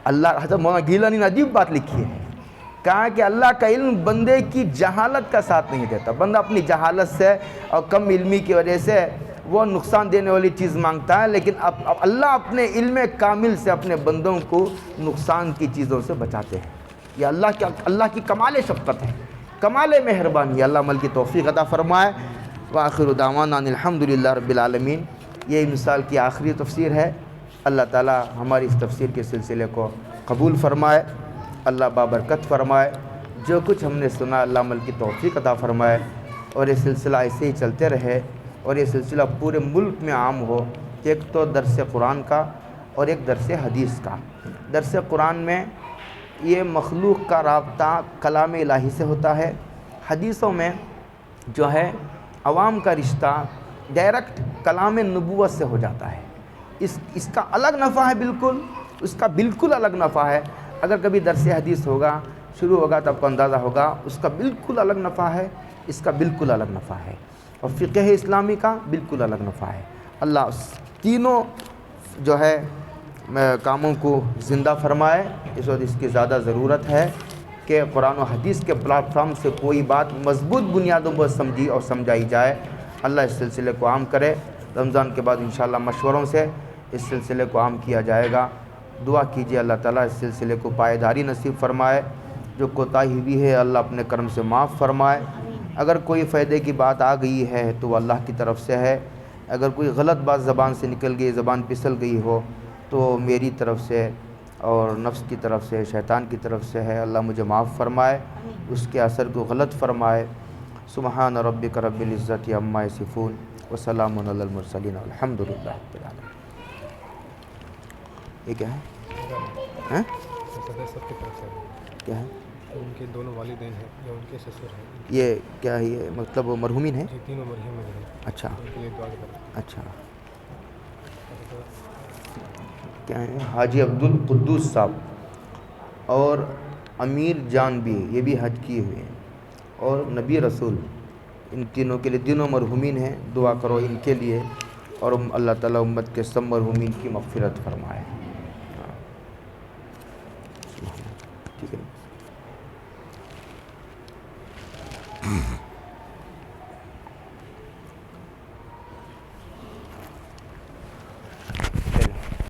اللہ حضرت مولانا گیلانی نے عجیب بات لکھی ہے، کہا کہ اللہ کا علم بندے کی جہالت کا ساتھ نہیں دیتا، بندہ اپنی جہالت سے اور کم علمی کی وجہ سے وہ نقصان دینے والی چیز مانگتا ہے، لیکن اب اللہ اپنے علم کامل سے اپنے بندوں کو نقصان کی چیزوں سے بچاتے ہیں۔ یہ اللہ کی کمال شفقت ہے، کمال مہربانی ہے۔ اللہ عمل کی توفیق عطا فرمائے۔ وآخر دعوانا ان الحمدللہ رب العالمین۔ یہ مثال کی آخری تفسیر ہے، اللہ تعالی ہماری اس تفسیر کے سلسلے کو قبول فرمائے، اللہ بابرکت فرمائے۔ جو کچھ ہم نے سنا اللہ عمل کی توفیق عطا فرمائے، اور یہ سلسلہ ایسے ہی چلتے رہے، اور یہ سلسلہ پورے ملک میں عام ہو کہ ایک تو درس قرآن کا اور ایک درس حدیث کا۔ درس قرآن میں یہ مخلوق کا رابطہ کلام الہی سے ہوتا ہے، حدیثوں میں جو ہے عوام کا رشتہ ڈائریکٹ کلام نبوت سے ہو جاتا ہے۔ اس کا الگ نفع ہے، بالکل اس کا بالکل الگ نفع ہے۔ اگر کبھی درس حدیث ہوگا شروع ہوگا تو آپ کو اندازہ ہوگا اس کا بالکل الگ نفع ہے، اس کا بالکل الگ نفع ہے، اور فقہ اسلامی کا بالکل الگ نفع ہے۔ اللہ تینوں جو ہے کاموں کو زندہ فرمائے۔ اس وقت اس کی زیادہ ضرورت ہے کہ قرآن و حدیث کے پلیٹ فارم سے کوئی بات مضبوط بنیادوں پر سمجھی اور سمجھائی جائے۔ اللہ اس سلسلے کو عام کرے۔ رمضان کے بعد انشاءاللہ مشوروں سے اس سلسلے کو عام کیا جائے گا۔ دعا کیجیے اللہ تعالیٰ اس سلسلے کو پائیداری نصیب فرمائے۔ جو کوتاہی ہوئی ہے اللہ اپنے کرم سے معاف فرمائے۔ اگر کوئی فائدے کی بات آ گئی ہے تو وہ اللہ کی طرف سے ہے، اگر کوئی غلط بات زبان سے نکل گئی، زبان پھسل گئی ہو تو میری طرف سے اور نفس کی طرف سے، شیطان کی طرف سے ہے۔ اللہ مجھے معاف فرمائے، اس کے اثر کو غلط فرمائے۔ سبحان ربک رب العزت عما یصفون وسلام علی المرسلین والحمد للہ رب العالمین۔ یہ کیا ہے؟ کیا ہے؟ ان کے دونوں والدین ہیں یا ان کے سسر ہیں؟ یہ کیا ہے؟ یہ مطلب مرحومین ہیں؟ جی تینوں مرحومین ہیں۔ اچھا ان کے لیے دعا کریں۔ اچھا، کیا ہے؟ حاجی عبدالقدوس صاحب اور امیر جان بھی، یہ بھی حج کیے ہوئے ہیں، اور نبی رسول، ان تینوں کے لیے، تینوں مرحومین ہیں، دعا کرو ان کے لیے، اور اللہ تعالیٰ امت کے سب مرحومین کی مغفرت فرمائے۔